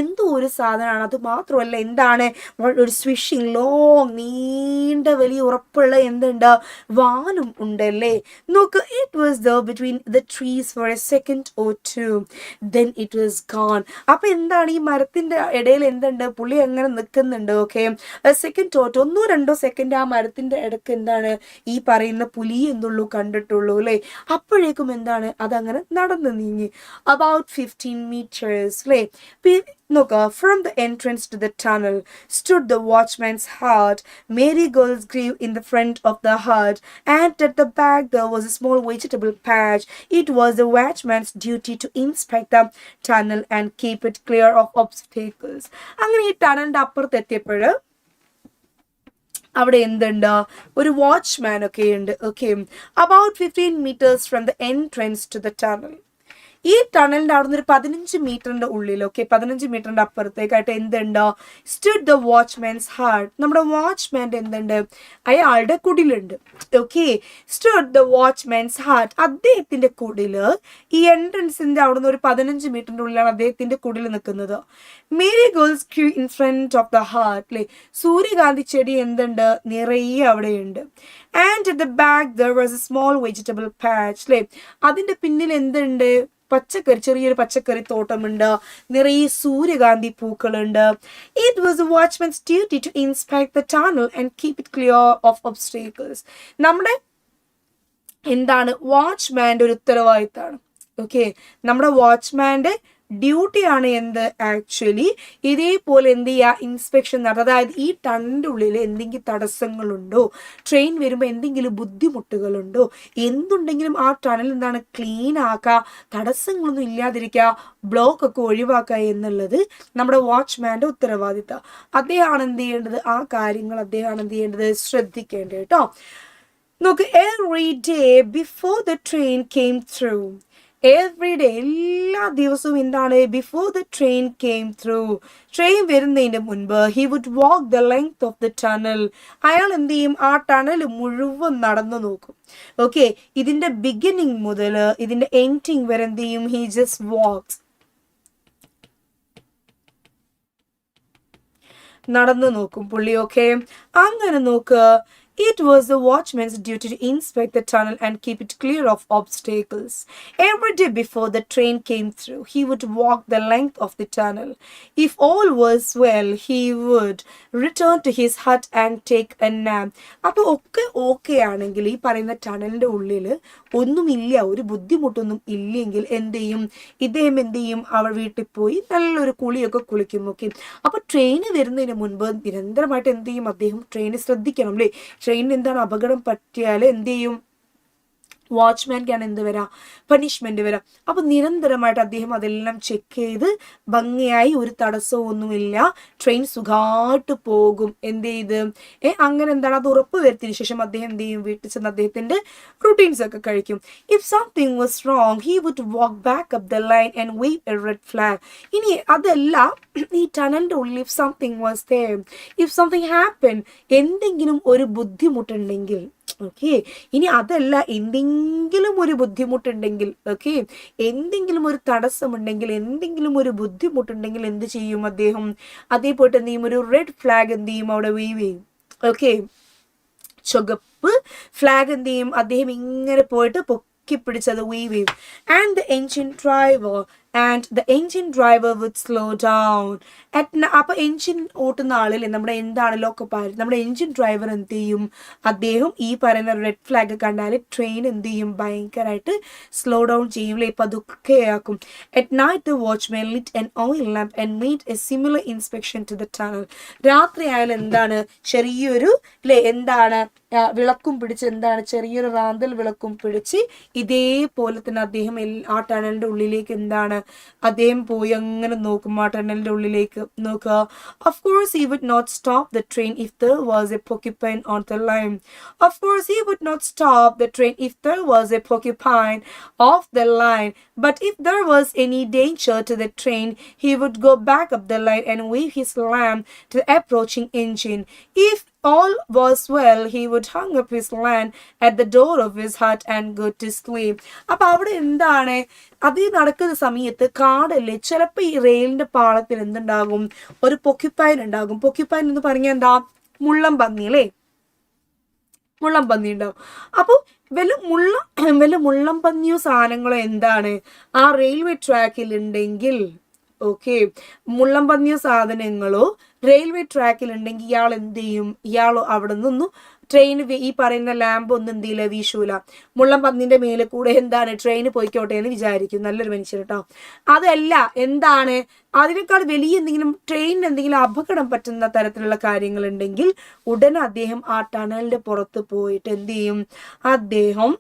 എന്തോ ഒരു സാധനമാണ് അത് മാത്രമല്ല എന്താണ് ഒരു സ്വിഷിംഗ് ലോങ് നീണ്ട വലിയ ഉറപ്പുള്ള എന്തുണ്ട് വാലും ഉണ്ടല്ലേ നോക്ക് it was the between the trees for second or two then it was gone അപ്പൊ എന്താണ് ഈ മരത്തിന്റെ ഇടയിൽ എന്തുണ്ട് പുള്ളി അങ്ങനെ നിൽക്കുന്നുണ്ട് ഓക്കെ സെക്കൻഡ് തോട്ട് 1-2 സെക്കൻഡ് ആ മരത്തിന്റെ ഇടക്ക് എന്താണ് ഈ പറയുന്ന പുലി എന്നുള്ളൂ കണ്ടിട്ടുള്ളൂ അല്ലെ അപ്പോഴേക്കും എന്താണ് അതങ്ങനെ നടന്നു നീങ്ങി about 15 meters അല്ലെ നോക്ക from the entrance to the tunnel stood the watchman's hut marigolds grew in the front of the hut and at the back there was a small vegetable patch it was the watchman's duty to inspect the tunnel and keep it clear of obstacles അങ്ങനെ ഈ ടണലിന്റെ അപ്പുറത്ത് എത്തിയപ്പോൾ അവിടെ എന്തുണ്ട് ഒരു watchman ഒക്കെ ഉണ്ട് okay about 15 meters from the entrance to the tunnel ഈ ടണലിന്റെ അവിടെ നിന്ന് ഒരു 15 മീറ്ററിന്റെ ഉള്ളിൽ ഓക്കെ 15 മീറ്ററിന്റെ അപ്പുറത്തേക്കായിട്ട് എന്തുണ്ട് സ്റ്റുഡ് ദ വാച്ച്മാൻസ് ഹാർട്ട് നമ്മുടെ വാച്ച്മാൻ്റെ എന്തുണ്ട് അയാളുടെ കുടിലുണ്ട് ഓക്കെ സ്റ്റുഡ് ദ വാച്ച്മാൻസ് ഹാർട്ട് അദ്ദേഹത്തിന്റെ കുടില് ഈ എൻട്രൻസിന്റെ അവിടെ നിന്ന് ഒരു 15 മീറ്ററിന്റെ ഉള്ളിലാണ് അദ്ദേഹത്തിന്റെ കുടിൽ നിൽക്കുന്നത് marigolds queue in front of the heart അല്ലെ സൂര്യകാന്തി ചെടി എന്തുണ്ട് നിറയെ അവിടെയുണ്ട് and at the back there was a small vegetable patch അല്ലെ അതിന്റെ പിന്നിൽ എന്തുണ്ട് പച്ചക്കറി ചെറിയൊരു പച്ചക്കറി തോട്ടമുണ്ട് നിറയെ സൂര്യകാന്തി പൂക്കളുണ്ട് it was a watchman's duty to inspect the tunnel and keep it clear of obstacles നമ്മുടെ എന്താണ് വാച്ച്മാൻ്റെ ഒരു ഉത്തരവാദിത്തമാണ് ഓക്കെ നമ്മുടെ വാച്ച്മാൻ്റെ ഡ്യൂട്ടിയാണ് എന്ത് ആക്ച്വലി ഇതേപോലെ എന്ത് ചെയ്യുക ഇൻസ്പെക്ഷൻ നടത്തുക അതായത് ഈ ടണ്ണിൻ്റെ ഉള്ളിൽ എന്തെങ്കിലും തടസ്സങ്ങളുണ്ടോ ട്രെയിൻ വരുമ്പോൾ എന്തെങ്കിലും ബുദ്ധിമുട്ടുകളുണ്ടോ എന്തുണ്ടെങ്കിലും ആ ടണൽ എന്താണ് ക്ലീൻ ആക്കുക തടസ്സങ്ങളൊന്നും ഇല്ലാതിരിക്കുക ബ്ലോക്ക് ഒക്കെ ഒഴിവാക്കുക എന്നുള്ളത് നമ്മുടെ വാച്ച്മാൻ്റെ ഉത്തരവാദിത്തം അദ്ദേഹമാണ് എന്ത് ചെയ്യേണ്ടത് ആ കാര്യങ്ങൾ അദ്ദേഹമാണ് എന്ത് ചെയ്യേണ്ടത് ശ്രദ്ധിക്കേണ്ടത് കേട്ടോ നോക്ക് every day before the train came through every day എല്ലാ ദിവസവും എന്താണ് before the train came through train വരുന്നതിന് മുൻപ് he would walk the length of the tunnel അയാൾ എന്ത് ചെയ്യും ആ ടണൽ മുഴുവൻ നടന്നു നോക്കും ഓക്കെ ഇതിന്റെ ബിഗിനിങ് മുതൽ ഇതിന്റെ എൻഡിങ് വരെ എന്ത് ചെയ്യും ഹി ജസ്റ്റ് വാക്സ് നടന്നു നോക്കും പുള്ളി. ഓക്കെ, അങ്ങനെ നോക്കുക. It was the watchman's duty to inspect the tunnel and keep it clear of obstacles. Every day before the train came through, he would walk the length of the tunnel. If all was well, he would return to his hut and take a nap. അപ്പോൾ ഒക്കെ okay ആണെങ്കിൽ ഈ പറയുന്ന ടണലിൻ്റെ ഉള്ളിൽ ഒന്നുമില്ല, ഒരു ബുദ്ധിമുട്ടൊന്നും ഇല്ലെങ്കിൽ എന്ത് ചെയ്യും ഇദ്ദേഹം, എന്ത് ചെയ്യും, അവൾ വീട്ടിൽ പോയി നല്ലൊരു കുളിയൊക്കെ കുളിക്കും. ഓക്കെ, അപ്പോൾ ട്രെയിന് വരുന്നതിന് മുൻപ് നിരന്തരമായിട്ട് എന്ത് ചെയ്യും അദ്ദേഹം, ട്രെയിന് ശ്രദ്ധിക്കണം അല്ലേ. ട്രെയിനിന് എന്താണ് അപകടം പറ്റിയാൽ എന്ത് ചെയ്യും, വാച്ച്മാൻക്കാണ് എന്ത് വരാം, പണിഷ്മെന്റ് വരാം. അപ്പൊ നിരന്തരമായിട്ട് അദ്ദേഹം അതെല്ലാം ചെക്ക് ചെയ്ത് ഭംഗിയായി ഒരു തടസ്സവും ഒന്നുമില്ല, ട്രെയിൻ സുഖമായിട്ട് പോകും. എന്ത് ചെയ്ത് അങ്ങനെ എന്താണ് അത് ഉറപ്പ് വരുത്തിയതിനു ശേഷം അദ്ദേഹം എന്ത് ചെയ്യും, വീട്ടിൽ ചെന്ന് അദ്ദേഹത്തിന്റെ റുട്ടീൻസ് ഒക്കെ കഴിക്കും. If something was wrong he would walk back up the line and wave a red flag. ഇനി അതല്ല, ഈ ടണലിന്റെ ഉള്ളിൽ if something was there, if something happen, എന്തെങ്കിലും ഒരു ബുദ്ധിമുട്ടുണ്ടെങ്കിൽ, ഓക്കെ, ഇനി അതല്ല എന്തെങ്കിലും ഒരു ബുദ്ധിമുട്ടുണ്ടെങ്കിൽ, ഓക്കെ, എന്തെങ്കിലും ഒരു തടസ്സമുണ്ടെങ്കിൽ, എന്തെങ്കിലും ഒരു ബുദ്ധിമുട്ടുണ്ടെങ്കിൽ എന്ത് ചെയ്യും അദ്ദേഹം, അതേ പോയിട്ട് എന്ത് ചെയ്യും, ഒരു റെഡ് ഫ്ലാഗ് എന്ത് ചെയ്യും അവിടെ വേവ് ചെയ്യും. ഓക്കെ, ചുവപ്പ് ഫ്ലാഗ് എന്ത് ചെയ്യും അദ്ദേഹം ഇങ്ങനെ പോയിട്ട് പിടിച്ചത് വേവ് ചെയ്യും. And the engine driver would slow down. അപ്പൊ എൻജിൻ ഓട്ടുന്ന ആളിൽ നമ്മുടെ എന്താണ് ലോക്കോപൈലറ്റ്, നമ്മുടെ എൻജിൻ ഡ്രൈവർ എന്ത് ചെയ്യും, അദ്ദേഹം ഈ പറയുന്ന റെഡ് ഫ്ലാഗ് കണ്ടാൽ ട്രെയിൻ എന്ത് ചെയ്യും, ഭയങ്കരമായിട്ട് സ്ലോ ഡൗൺ ചെയ്യും, പതുക്കെയാക്കും. At night the watchman lit an oil lamp and made a similar inspection to the tunnel. രാത്രി ആയാലും എന്താണ്, ചെറിയൊരു എന്താണ് വിളക്കും പിടിച്ച്, എന്താണ് ചെറിയൊരു റാന്തൽ വിളക്കും പിടിച്ച് ഇതേപോലെ തന്നെ അദ്ദേഹം ആ ടണലിന്റെ ഉള്ളിലേക്ക് എന്താണ് അദ്ദേഹം പോയി അങ്ങനെ നോക്കും, ആ ടണലിന്റെ ഉള്ളിലേക്ക് നോക്കുക. Of course he would not stop the train if there was a porcupine on the line. Of course he would not stop the train if there was a porcupine off the line. But if there was any danger to the train, he would go back up the line and wave his lamp to the approaching engine. If all was well, he would hang up his lamp at the door of his hut and go to sleep. അപ്പൊ അവിടെ എന്താണ് അത് നടക്കുന്ന സമയത്ത് കാടല്ലേ, ചിലപ്പോൾ ഈ റെയിലിന്റെ പാളത്തിൽ എന്തുണ്ടാകും, ഒരു പൊക്കിപ്പൈൻ ഉണ്ടാകും. പൊക്കിപ്പൈൻ എന്ന് പറഞ്ഞാൽ എന്താ, മുള്ളം പന്നി അല്ലേ, മുള്ളം പന്നി ഉണ്ടാവും. അപ്പോൾ വല്ല മുള്ളം പന്നിയോ സാധനങ്ങളോ എന്താണ് ആ റെയിൽവേ ട്രാക്കിൽ ഉണ്ടെങ്കിൽ, ഓക്കെ, മുള്ളം പന്നിയോ സാധനങ്ങളോ റെയിൽവേ ട്രാക്കിൽ ഉണ്ടെങ്കിൽ ഇയാൾ എന്ത് ചെയ്യും, ഇയാൾ അവിടെ നിന്നും ട്രെയിൻ ഈ പറയുന്ന ലാമ്പ് ഒന്നും എന്ത് ചെയ്യില്ല, വീശൂല. മുള്ളം പന്നിന്റെ മേലെ കൂടെ എന്താണ് ട്രെയിന് പോയിക്കോട്ടെ എന്ന് വിചാരിക്കും, നല്ലൊരു മനുഷ്യൻ കേട്ടോ. അതല്ല, എന്താണ് അതിനേക്കാൾ വലിയ എന്തെങ്കിലും ട്രെയിനിന് എന്തെങ്കിലും അപകടം പറ്റുന്ന തരത്തിലുള്ള കാര്യങ്ങൾ ഉണ്ടെങ്കിൽ ഉടനെ അദ്ദേഹം ആ ടണലിന്റെ പുറത്ത് പോയിട്ട് എന്ത് ചെയ്യും, അദ്ദേഹം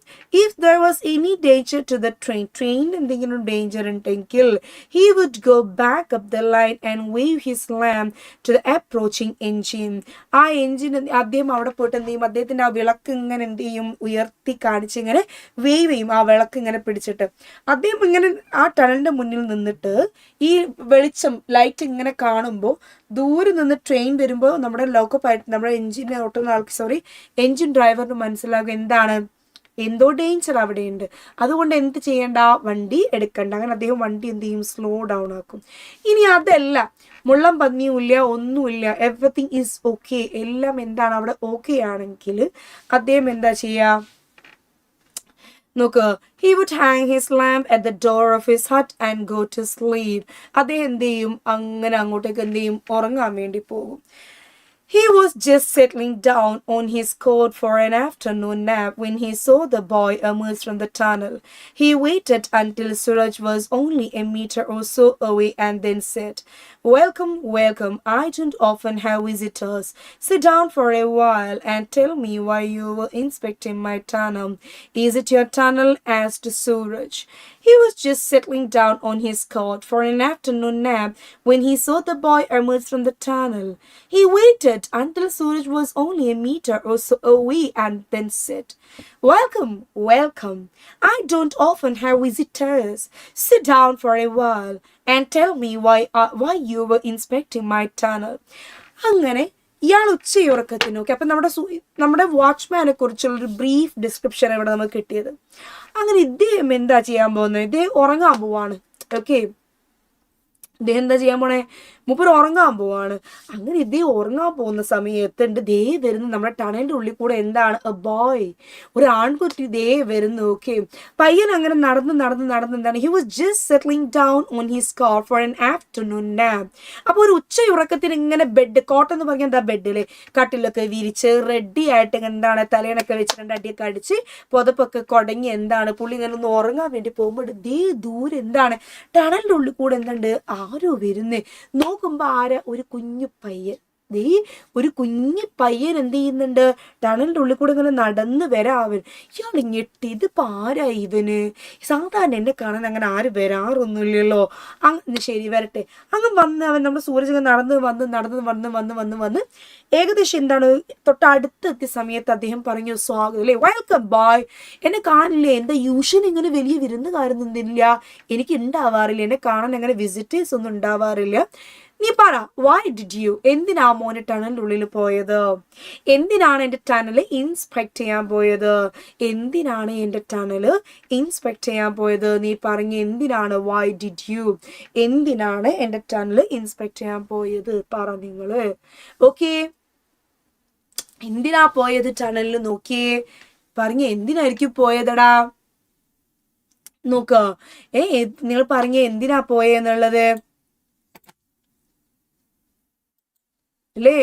if there was any danger to the train, ട്രെയിനിന് എന്തെങ്കിലും ഡേഞ്ചർ ഉണ്ടെങ്കിൽ he would go back up the line and wave his lamp to the approaching engine. ആ എൻജിൻ അദ്ദേഹം അവിടെ പോയിട്ട് എന്ത് ചെയ്യും, അദ്ദേഹത്തിന്റെ ആ വിളക്ക് ഇങ്ങനെ എന്ത് ചെയ്യും, ഉയർത്തി കാണിച്ച് ഇങ്ങനെ വേവ് ചെയ്യും, ആ വിളക്ക് ഇങ്ങനെ പിടിച്ചിട്ട് അദ്ദേഹം ഇങ്ങനെ ആ ടണലിന്റെ മുന്നിൽ നിന്നിട്ട് ഈ വെളിച്ചം ലൈറ്റ് ഇങ്ങനെ കാണുമ്പോൾ ദൂരെ നിന്ന് ട്രെയിൻ വരുമ്പോൾ നമ്മുടെ നമ്മുടെ എൻജിനെ ഓട്ടുന്ന ആൾക്ക് എൻജിൻ ഡ്രൈവറിന് മനസ്സിലാകും എന്താണ്, എന്തോ ഡേഞ്ചർ അവിടെയുണ്ട്, അതുകൊണ്ട് എന്ത് ചെയ്യണ്ട, വണ്ടി എടുക്കണ്ട. അങ്ങനെ അദ്ദേഹം വണ്ടി എന്ത് ചെയ്യും, സ്ലോ ഡൗൺ ആക്കും. ഇനി അതല്ല, മുള്ളം പന്നിയും ഇല്ല, ഒന്നുമില്ല, എവറിത്തിങ് ഈസ് ഓക്കെ, എല്ലാം എന്താണ് അവിടെ ഓക്കെ ആണെങ്കിൽ അദ്ദേഹം എന്താ ചെയ്യാ നോക്കുക, he would hang his lamp at the door of his hut and go to sleep. അദ്ദേഹം എന്ത് ചെയ്യും, അങ്ങനെ അങ്ങോട്ടേക്ക് എന്ത് ചെയ്യും, ഉറങ്ങാൻ വേണ്ടി പോകും. He was just settling down on his cot for an afternoon nap when he saw the boy emerge from the tunnel. He waited until Suraj was only a meter or so away and then said, "Welcome, welcome. I don't often have visitors. Sit down for a while and tell me why you were inspecting my tunnel." "Is it your tunnel?" asked Suraj. He was just settling down on his cot for an afternoon nap when he saw the boy emerge from the tunnel. He waited until Suraj was only a meter or so away and then said, "Welcome, welcome. I don't often have visitors. Sit down for a while and tell me why you were inspecting my tunnel." അങ്ങനെ ഇയാൾ ഉച്ചയുറക്കത്തിന് നോക്കി. അപ്പം നമ്മുടെ വാച്ച്മാനെ കുറിച്ചുള്ളൊരു brief description ഇവിടെ നമുക്ക് കിട്ടിയത്. അങ്ങനെ ഇദ്ദേഹം എന്താ ചെയ്യാൻ പോകുന്നത്, ഇദ്ദേഹം ഉറങ്ങാൻ പോവാണ്. ഓക്കെ, ഇദ്ദേഹം എന്താ ചെയ്യാൻ പോണേ, മൂപ്പർ ഉറങ്ങാൻ പോവാണ്. അങ്ങനെ ഇതേ ഉറങ്ങാൻ പോകുന്ന സമയത്ത് ഉണ്ട് ദേ വരുന്നു നമ്മുടെ ടണലിന്റെ ഉള്ളിൽ കൂടെ എന്താണ് എ ബോയ്, ഒരു ആൺകുട്ടി ദേ വരുന്നു. ഓക്കെ, പയ്യൻ അങ്ങനെ നടന്ന് എന്താണ് he was just settling down on his cot for an afternoon nap. അപ്പോൾ ഒരു ഉച്ചയുറക്കത്തിന് ഇങ്ങനെ ബെഡ് കോട്ട് എന്ന് പറഞ്ഞാൽ എന്താ ബെഡിലെ കട്ടിലൊക്കെ വിരിച്ച് റെഡി ആയിട്ട് എന്താണ് തലേണൊക്കെ വെച്ചിട്ടുണ്ട്, അടിയൊക്കെ അടിച്ച് പുതപ്പൊക്കെ കുടങ്ങി എന്താണ് പുള്ളി ഇങ്ങനെ ഒന്ന് ഉറങ്ങാൻ വേണ്ടി പോകുമ്പോൾ ദേ ദൂരെ എന്താണ് ടണലിന്റെ ഉള്ളിൽ കൂടെ എന്തുണ്ട് ആരോ വരുന്നേ. നോക്കുമ്പോ ആരാ, ഒരു കുഞ്ഞു പയ്യൻ. ദേ ഒരു കുഞ്ഞു പയ്യൻ എന്ത് ചെയ്യുന്നുണ്ട്, ടണലിന്റെ ഉള്ളിൽ കൂടെ ഇങ്ങനെ നടന്ന് വരാവൻ. ഇയാൾ ഞെട്ടി, ഇതിപ്പോ ആരാ ഇവന്, സാധാരണ എന്നെ കാണാൻ അങ്ങനെ ആരും വരാറൊന്നുമില്ലല്ലോ. അങ്ങ് ശരി വരട്ടെ. അങ്ങ് വന്ന് അവൻ നമ്മുടെ സൂരജ് നടന്ന് ഏകദേശം എന്താണ് തൊട്ടടുത്തെത്തിയ സമയത്ത് അദ്ദേഹം പറഞ്ഞു സ്വാഗതം അല്ലേ, വെൽക്കം ബോയ്, എന്നെ കാണില്ലേ, എന്താ യൂഷ്വലി ഇങ്ങനെ വലിയ വിരുന്നുകാരൊന്നുമില്ല, എനിക്ക് ഉണ്ടാവാറില്ല, എന്നെ കാണാൻ അങ്ങനെ വിസിറ്റേഴ്സ് ഒന്നും ഉണ്ടാവാറില്ല. നീ പറ, വൈ ഡിഡ് യു, എന്തിനാ മോനെ ടണലിൻ്റെ ഉള്ളിൽ പോയത്, എന്തിനാണ് എൻ്റെ ടണല് ഇൻസ്പെക്ട് ചെയ്യാൻ പോയത്, എന്തിനാണ് എൻ്റെ ടണല് ഇൻസ്പെക്ട് ചെയ്യാൻ പോയത്, നീ പറഞ്ഞ എന്തിനാണ്, വൈ ഡിഡ് യു, എന്തിനാണ് എൻ്റെ ടണല് ഇൻസ്പെക്ട് ചെയ്യാൻ പോയത്, പറ നിങ്ങള്. ഓക്കെ, എന്തിനാ പോയത് ടണലിൽ, നോക്കിയേ, പറഞ്ഞ എന്തിനായിരിക്കും പോയതടാ, നോക്ക. നിങ്ങൾ പറഞ്ഞ എന്തിനാ പോയെന്നുള്ളത് അല്ലേ?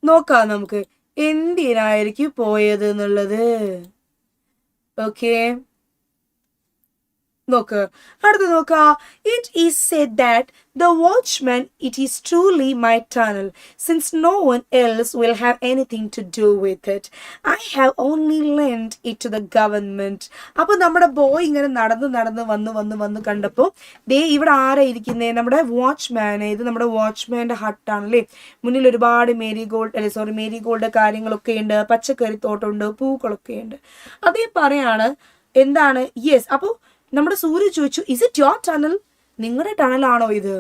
നോക്കാം നമുക്ക് എന്തിനായിരിക്കും പോയത് എന്നുള്ളത്. ഓക്കെ, നോക്ക്, അടുത്ത് നോക്ക. It is said that the watchman, it is truly my tunnel, since no one else will have anything to do with it. I have only lent it to the government. അപ്പോൾ നമ്മുടെ boy ഇങ്ങനെ നടന്ന് വന്ന് കണ്ടപ്പോൾ ദേ ഇവിടെ ആരാ ഇരിക്കുന്നേ, നമ്മുടെ വാച്ച്മാന്. ഇത് നമ്മുടെ വാച്ച്മാൻ്റെ ഹട്ടാണല്ലേ. മുന്നിൽ ഒരുപാട് മേരി ഗോൾഡ് കാര്യങ്ങളൊക്കെ ഉണ്ട്, പച്ചക്കറി തോട്ടമുണ്ട്, പൂക്കളൊക്കെ ഉണ്ട്. അതേ പറയാണ് എന്താണ്, യെസ്. അപ്പോൾ നമ്മുടെ സൂര്യ ചോദിച്ചു, ഇസ് ഇറ്റ് യുവർ ടണൽ, നിങ്ങളുടെ ടണലാണോ ഇത്,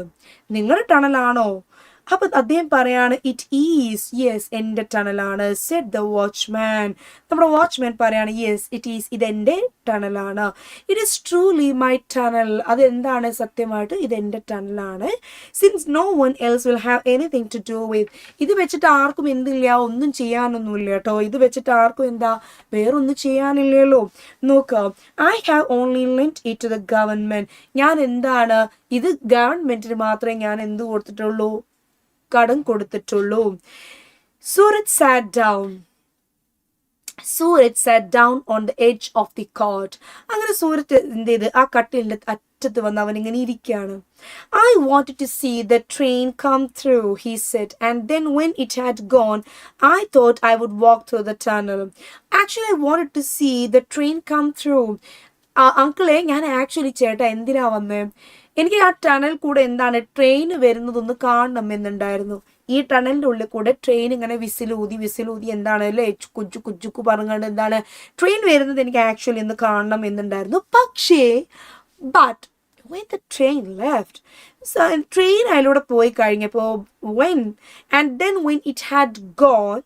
നിങ്ങളുടെ ടണലാണോ? അപ്പൊ അദ്ദേഹം പറയാണ്, ഇറ്റ് ഈസ്, യെസ്, എൻ്റെ ടണലാണ്. Said the watchman. നമ്മുടെ വാച്ച്മാൻ പറയാണ്, യെസ് ഇറ്റ് ഈസ്, ഇതെൻ്റെ ടണലാണ്. It is truly my tunnel, അതെന്താണ്, സത്യമായിട്ട് ഇതെൻ്റെ ടണലാണ്. Since no one else will have anything to do with, ഇത് വെച്ചിട്ട് ആർക്കും എന്തില്ല, ഒന്നും ചെയ്യാനൊന്നുമില്ല കേട്ടോ, ഇത് വെച്ചിട്ട് ആർക്കും എന്താ വേറൊന്നും ചെയ്യാനില്ലല്ലോ. നോക്കാം, I have only lent it to the government, ഞാൻ എന്താണ് ഇത് ഗവൺമെന്റിന് മാത്രമേ ഞാൻ എന്ത് കൊടുത്തിട്ടുള്ളൂ, കടം കൊടുത്തിട്ടുള്ളൂ. Sooraj sat down on the edge of the cot. അങ്ങനെ സൂരജ് എന്ത് ചെയ്ത് ആ കട്ടിലിന്റെ അറ്റത്ത് വന്ന് അവൻ ഇങ്ങനെ ഇരിക്കുകയാണ്. I wanted to see the train come through, he said, and then when it had gone, I thought I would walk through the tunnel. Actually, I wanted to see the train come through. അങ്കിളെ, ഞാൻ actually ചേട്ടാ എന്തിനാ വന്നേ, എനിക്ക് ആ tunnel കൂടെ എന്താണ് train വരുന്നതൊന്ന് കാണണം എന്നുണ്ടായിരുന്നു. ഈ ടണലിൻ്റെ ഉള്ളിൽ കൂടെ ട്രെയിൻ ഇങ്ങനെ വിസിലൂതി എന്താണ് അല്ലേ കുജുക്കു പറഞ്ഞുകൊണ്ട് എന്താണ് ട്രെയിൻ വരുന്നത് എനിക്ക് ആക്ച്വലി ഒന്ന് കാണണം എന്നുണ്ടായിരുന്നു. പക്ഷേ but when the train left, train അതിലൂടെ പോയി കഴിഞ്ഞപ്പോൾ when it had gone,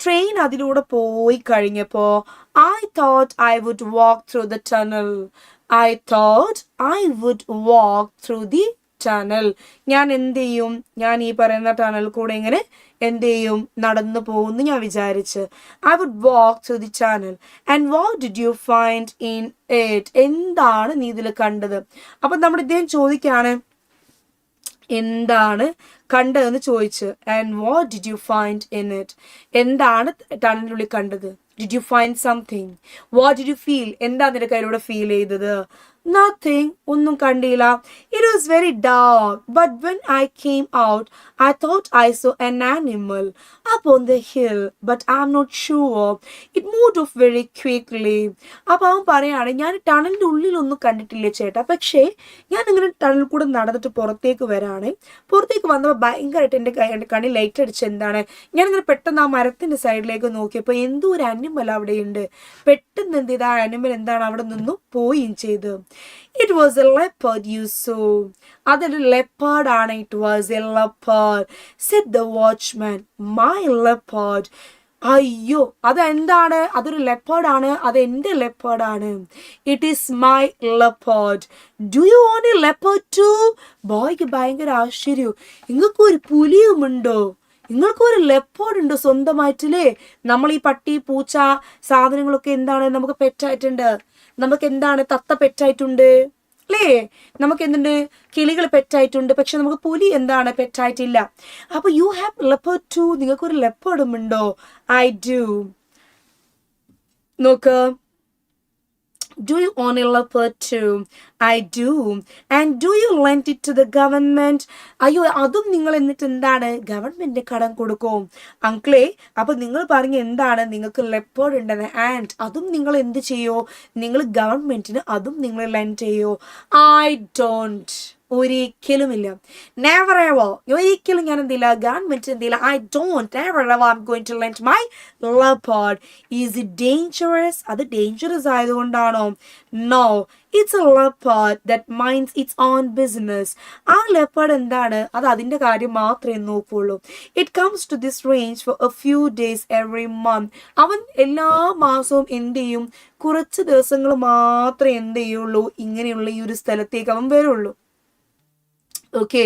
train അതിലൂടെ പോയി കഴിഞ്ഞപ്പോൾ I thought I would walk through the tunnel. ഞാൻ എന്ത് ചെയ്യും, ഞാൻ ഈ പറയുന്ന ടണൽ കൂടെ ഇങ്ങനെ എന്ത് ചെയ്യും, നടന്നു പോകുന്നു ഞാൻ വിചാരിച്ച്. I would walk through the tunnel. And what did you find in it? എന്താണ് നീ ഇതിൽ കണ്ടത്? അപ്പം നമ്മുടെ ഇദ്ദേഹം ചോദിക്കുകയാണ് എന്താണ് കണ്ടതെന്ന് ചോദിച്ച്. And what did you find in it? എന്താണ് ടണലിനുള്ളിൽ കണ്ടത്? Did you find something? What did you feel? എന്താ നിന്റെ കയ്യിലൂടെ ഫീൽ ചെയ്തത്? Nothing, ഒന്നും കണ്ടില്ല. It was very dark, but when I came out, I thought I saw an animal up on the hill, but I'm not sure. It moved off very quickly. അപ്പോൾ അവൻ പറയാണ്, ഞാൻ ടണലിൻ്റെ ഉള്ളിലൊന്നും കണ്ടിട്ടില്ല ചേട്ടാ, പക്ഷേ ഞാൻ ഇങ്ങനെ ടണലിൽ കൂടെ നടന്നിട്ട് പുറത്തേക്ക് വന്നപ്പോൾ ഭയങ്കരമായിട്ട് എൻ്റെ കണ്ണിൽ ലൈറ്റ് അടിച്ച് എന്താണ്, ഞാനിങ്ങനെ പെട്ടെന്ന് ആ മരത്തിൻ്റെ സൈഡിലേക്ക് നോക്കിയപ്പോൾ എന്തോ ഒരു അനിമൽ അവിടെയുണ്ട്. പെട്ടെന്ന് എന്ത് ചെയ്ത് ആ അനിമൽ എന്താണ് അവിടെ നിന്നും പോവുകയും ചെയ്തു. It was a leopard you saw. അതൊരു leopard ആണ്. It was a leopard, said the watchman. My leopard. അയ്യോ, അതെന്താണ്? അതൊരു ലെപ്പേർഡാണ്. അത് എൻ്റെ ലെപ്പേർഡാണ്. It is my leopard. Do you want a leopard too? ബോയ്ക്ക് ഭയങ്കര ആശ്ചര്യം. നിങ്ങൾക്ക് ഒരു പുലിയുമുണ്ടോ? നിങ്ങൾക്കൊരു ലെപ്പേർഡ് ഉണ്ടോ സ്വന്തമായിട്ടില്ലേ? നമ്മൾ ഈ പട്ടി പൂച്ച സാധനങ്ങളൊക്കെ എന്താണ് നമുക്ക് പെറ്റായിട്ടുണ്ട്. നമുക്ക് എന്താണ് തത്ത പെറ്റായിട്ടുണ്ട് അല്ലേ? നമുക്ക് എന്തുണ്ട്? കിളികൾ പെറ്റായിട്ടുണ്ട്. പക്ഷെ നമുക്ക് പുലി എന്താണ് പെറ്റായിട്ടില്ല. അപ്പൊ യു ഹാവ് ലെപ്പേർഡ് ടു, നിങ്ങൾക്കൊരു ലെപ്പേർഡും ഉണ്ടോ? I do. നോക്ക്, do you own a leopard too? I do. And do you lend it to the government? അയ്യോ, അതും നിങ്ങൾ എന്നിട്ട് എന്താണ് ഗവൺമെന്റിന് കടം കൊടുക്കും അങ്കിളെ? അപ്പൊ നിങ്ങൾ പറഞ്ഞ എന്താണ് നിങ്ങൾക്ക് ലെപ്പേർഡ് ഉണ്ടെന്ന്. ആൻഡ് അതും നിങ്ങൾ എന്ത് ചെയ്യോ? നിങ്ങൾ ഗവൺമെന്റിന് അതും നിങ്ങൾ ലെൻഡ് ചെയ്യോ? I don't. ഒരിക്കലുമില്ല. Never ever. ഒരിക്കലും ഞാൻ എന്തില്ല ഗവൺമെന്റ് എന്തില്ല. I don't never ever I M going to lend my leopard. Is it dangerous? അത് ഡേഞ്ചറസ് ആയതുകൊണ്ടാണോ? No, it's a leopard that minds its own business. ആ ലെപ്പേർഡ് എന്താണ്? അത് അതിന്റെ കാര്യം മാത്രമേ നോക്കുള്ളൂ. It comes to this range for a few days every month. അവൻ എല്ലാ മാസവും എന്ത് ചെയ്യും? കുറച്ച് ദിവസങ്ങൾ മാത്രമേ എന്ത് ചെയ്യുള്ളൂ? ഇങ്ങനെയുള്ള ഈ ഒരു സ്ഥലത്തേക്ക് അവൻ വരുള്ളൂ. ഓക്കെ,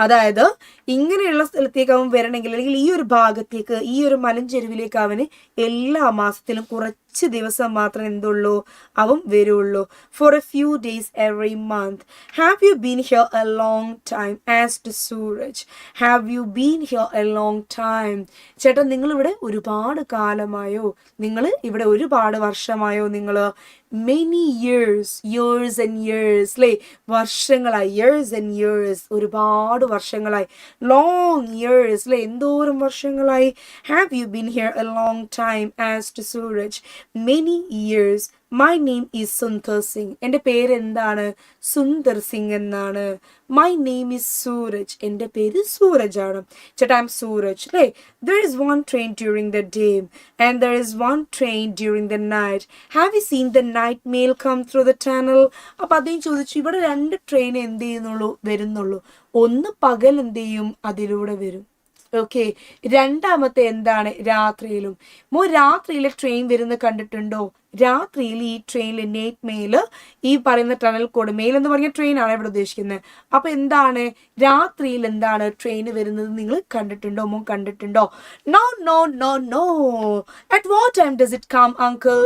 അതായത് ഇങ്ങനെയുള്ള സ്ഥലത്തേക്ക് അവൻ വരണമെങ്കിൽ, അല്ലെങ്കിൽ ഈ ഒരു ഭാഗത്തേക്ക്, ഈ ഒരു മലഞ്ചെരുവിലേക്ക് അവന് എല്ലാ മാസത്തിലും കുറച്ച് ദിവസം മാത്രമേ എന്തുള്ളൂ? അവൻ വരുള്ളൂ. For a few days every month. Have you been here a long time? Asked Suraj. Have you been here a long time? ചേട്ടാ, നിങ്ങളിവിടെ ഒരുപാട് കാലമായോ? നിങ്ങൾ ഇവിടെ ഒരുപാട് വർഷമായോ? നിങ്ങൾ many years, years and years അല്ലേ? വർഷങ്ങളായി. ഇയേഴ്സ് ആൻഡ് ഇയേഴ്സ്, ഒരുപാട് വർഷങ്ങളായി. ലോങ് ഇയേഴ്സ് അല്ലേ? എന്തോരം വർഷങ്ങളായി. Have you been here a long time? Asked Suraj. Many years. My name is Sundar Singh. എൻ്റെ പേര് എന്താണ്? സുന്ദർ സിംഗ് എന്നാണ്. My name is Suraj. എൻ്റെ പേര് സൂരജ് ആണ്. ചേട്ടാ, ഐ എം സൂരജ് അല്ലേ? There is one train during the day and there is one train during the night. Have you seen the night mail come through the tunnel? അപ്പൊ അദ്ദേഹം ചോദിച്ചു, ഇവിടെ 2 ട്രെയിൻ എന്ത് ചെയ്യുന്നുള്ളൂ? വരുന്നുള്ളൂ. ഒന്ന് പകൽ എന്ത് ചെയ്യും? അതിലൂടെ വരും. ഓക്കെ, രണ്ടാമത്തെ എന്താണ്? രാത്രിയിലും. രാത്രിയിലെ ട്രെയിൻ വരുന്നത് കണ്ടിട്ടുണ്ടോ? രാത്രിയിൽ ഈ ട്രെയിനിൽ നൈറ്റ് മെയിൽ, ഈ പറയുന്ന ടണൽ കോഡ്, മെയിൽ എന്ന് പറഞ്ഞ ട്രെയിൻ ആണ് ഇവിടെ ഉദ്ദേശിക്കുന്നത്. അപ്പൊ എന്താണ്? രാത്രിയിൽ എന്താണ് ട്രെയിൻ വരുന്നത് നിങ്ങൾ കണ്ടിട്ടുണ്ടോ? കണ്ടിട്ടുണ്ടോ? No no no no. At what time does it come uncle?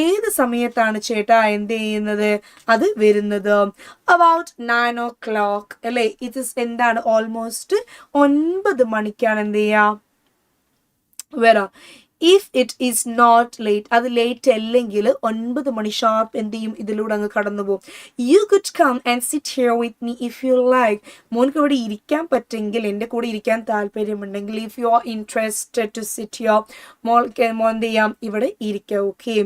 ഏത് സമയത്താണ് ചേട്ടാ എന്ത് ചെയ്യുന്നത്? അത് വരുന്നത്? അബൌട്ട് 9 o'clock അല്ലേ? ഇത് എന്താണ്? ഓൾമോസ്റ്റ് 9 മണിക്കാണ് എന്ത് ചെയ്യാ വരാം. If it is not late, അത് ലേറ്റ് അല്ലെങ്കിൽ 9 മണി ഷാർപ്പ് എന്ത് ചെയ്യും? ഇതിലൂടെ അങ്ങ് കടന്നു പോകും. You could come and sit here with me if you like. മോൻക്ക് ഇവിടെ ഇരിക്കാൻ പറ്റുമെങ്കിൽ, എൻ്റെ കൂടെ ഇരിക്കാൻ താല്പര്യമുണ്ടെങ്കിൽ, if you are interested to sit here, മോൻ എന്ത് ചെയ്യാം? ഇവിടെ ഇരിക്കാം. Okay.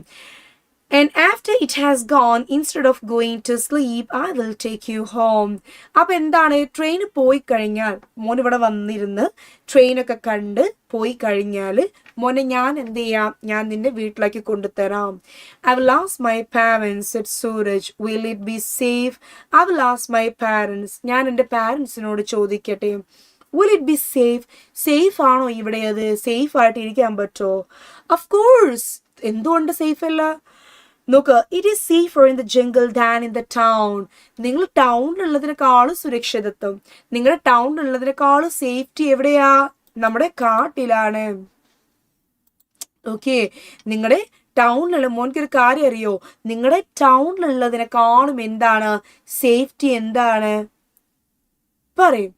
And after it has gone, instead of going to sleep, I will take you home. അപ്പൊ എന്താണ്? ട്രെയിൻ പോയി കഴിഞ്ഞാൽ, മോൻ ഇവിടെ വന്നിരുന്ന് ട്രെയിനൊക്കെ കണ്ട് പോയി കഴിഞ്ഞാൽ മോനെ ഞാൻ എന്ത് ചെയ്യാം? ഞാൻ നിന്റെ വീട്ടിലേക്ക് കൊണ്ടുതരാം. I will ask my parents, said Suraj. Will it be safe? I will ask my parents. ഞാൻ എൻ്റെ പാരൻസിനോട് ചോദിക്കട്ടെ. Will it be safe? Safe ആണോ ഇവിടെ? അത് സേഫ് ആയിട്ട് ഇരിക്കാൻ പറ്റുമോ? Of course. എന്തുകൊണ്ട് സേഫ് അല്ല? നോക്ക്, it is safer in the jungle than in the town. നിങ്ങൾ ടൗണിലുള്ളതിനേക്കാളും സുരക്ഷിതത്വം, നിങ്ങളുടെ ടൗണിലുള്ളതിനേക്കാളും സേഫ്റ്റി എവിടെയാ? നമ്മുടെ കാട്ടിലാണ്. ഓക്കെ, നിങ്ങളുടെ ടൗണിലുള്ള, മോൻക്കൊരു കാര്യം അറിയോ? നിങ്ങളുടെ ടൗണിലുള്ളതിനേക്കാളും എന്താണ് സേഫ്റ്റി? എന്താണ് പറയും?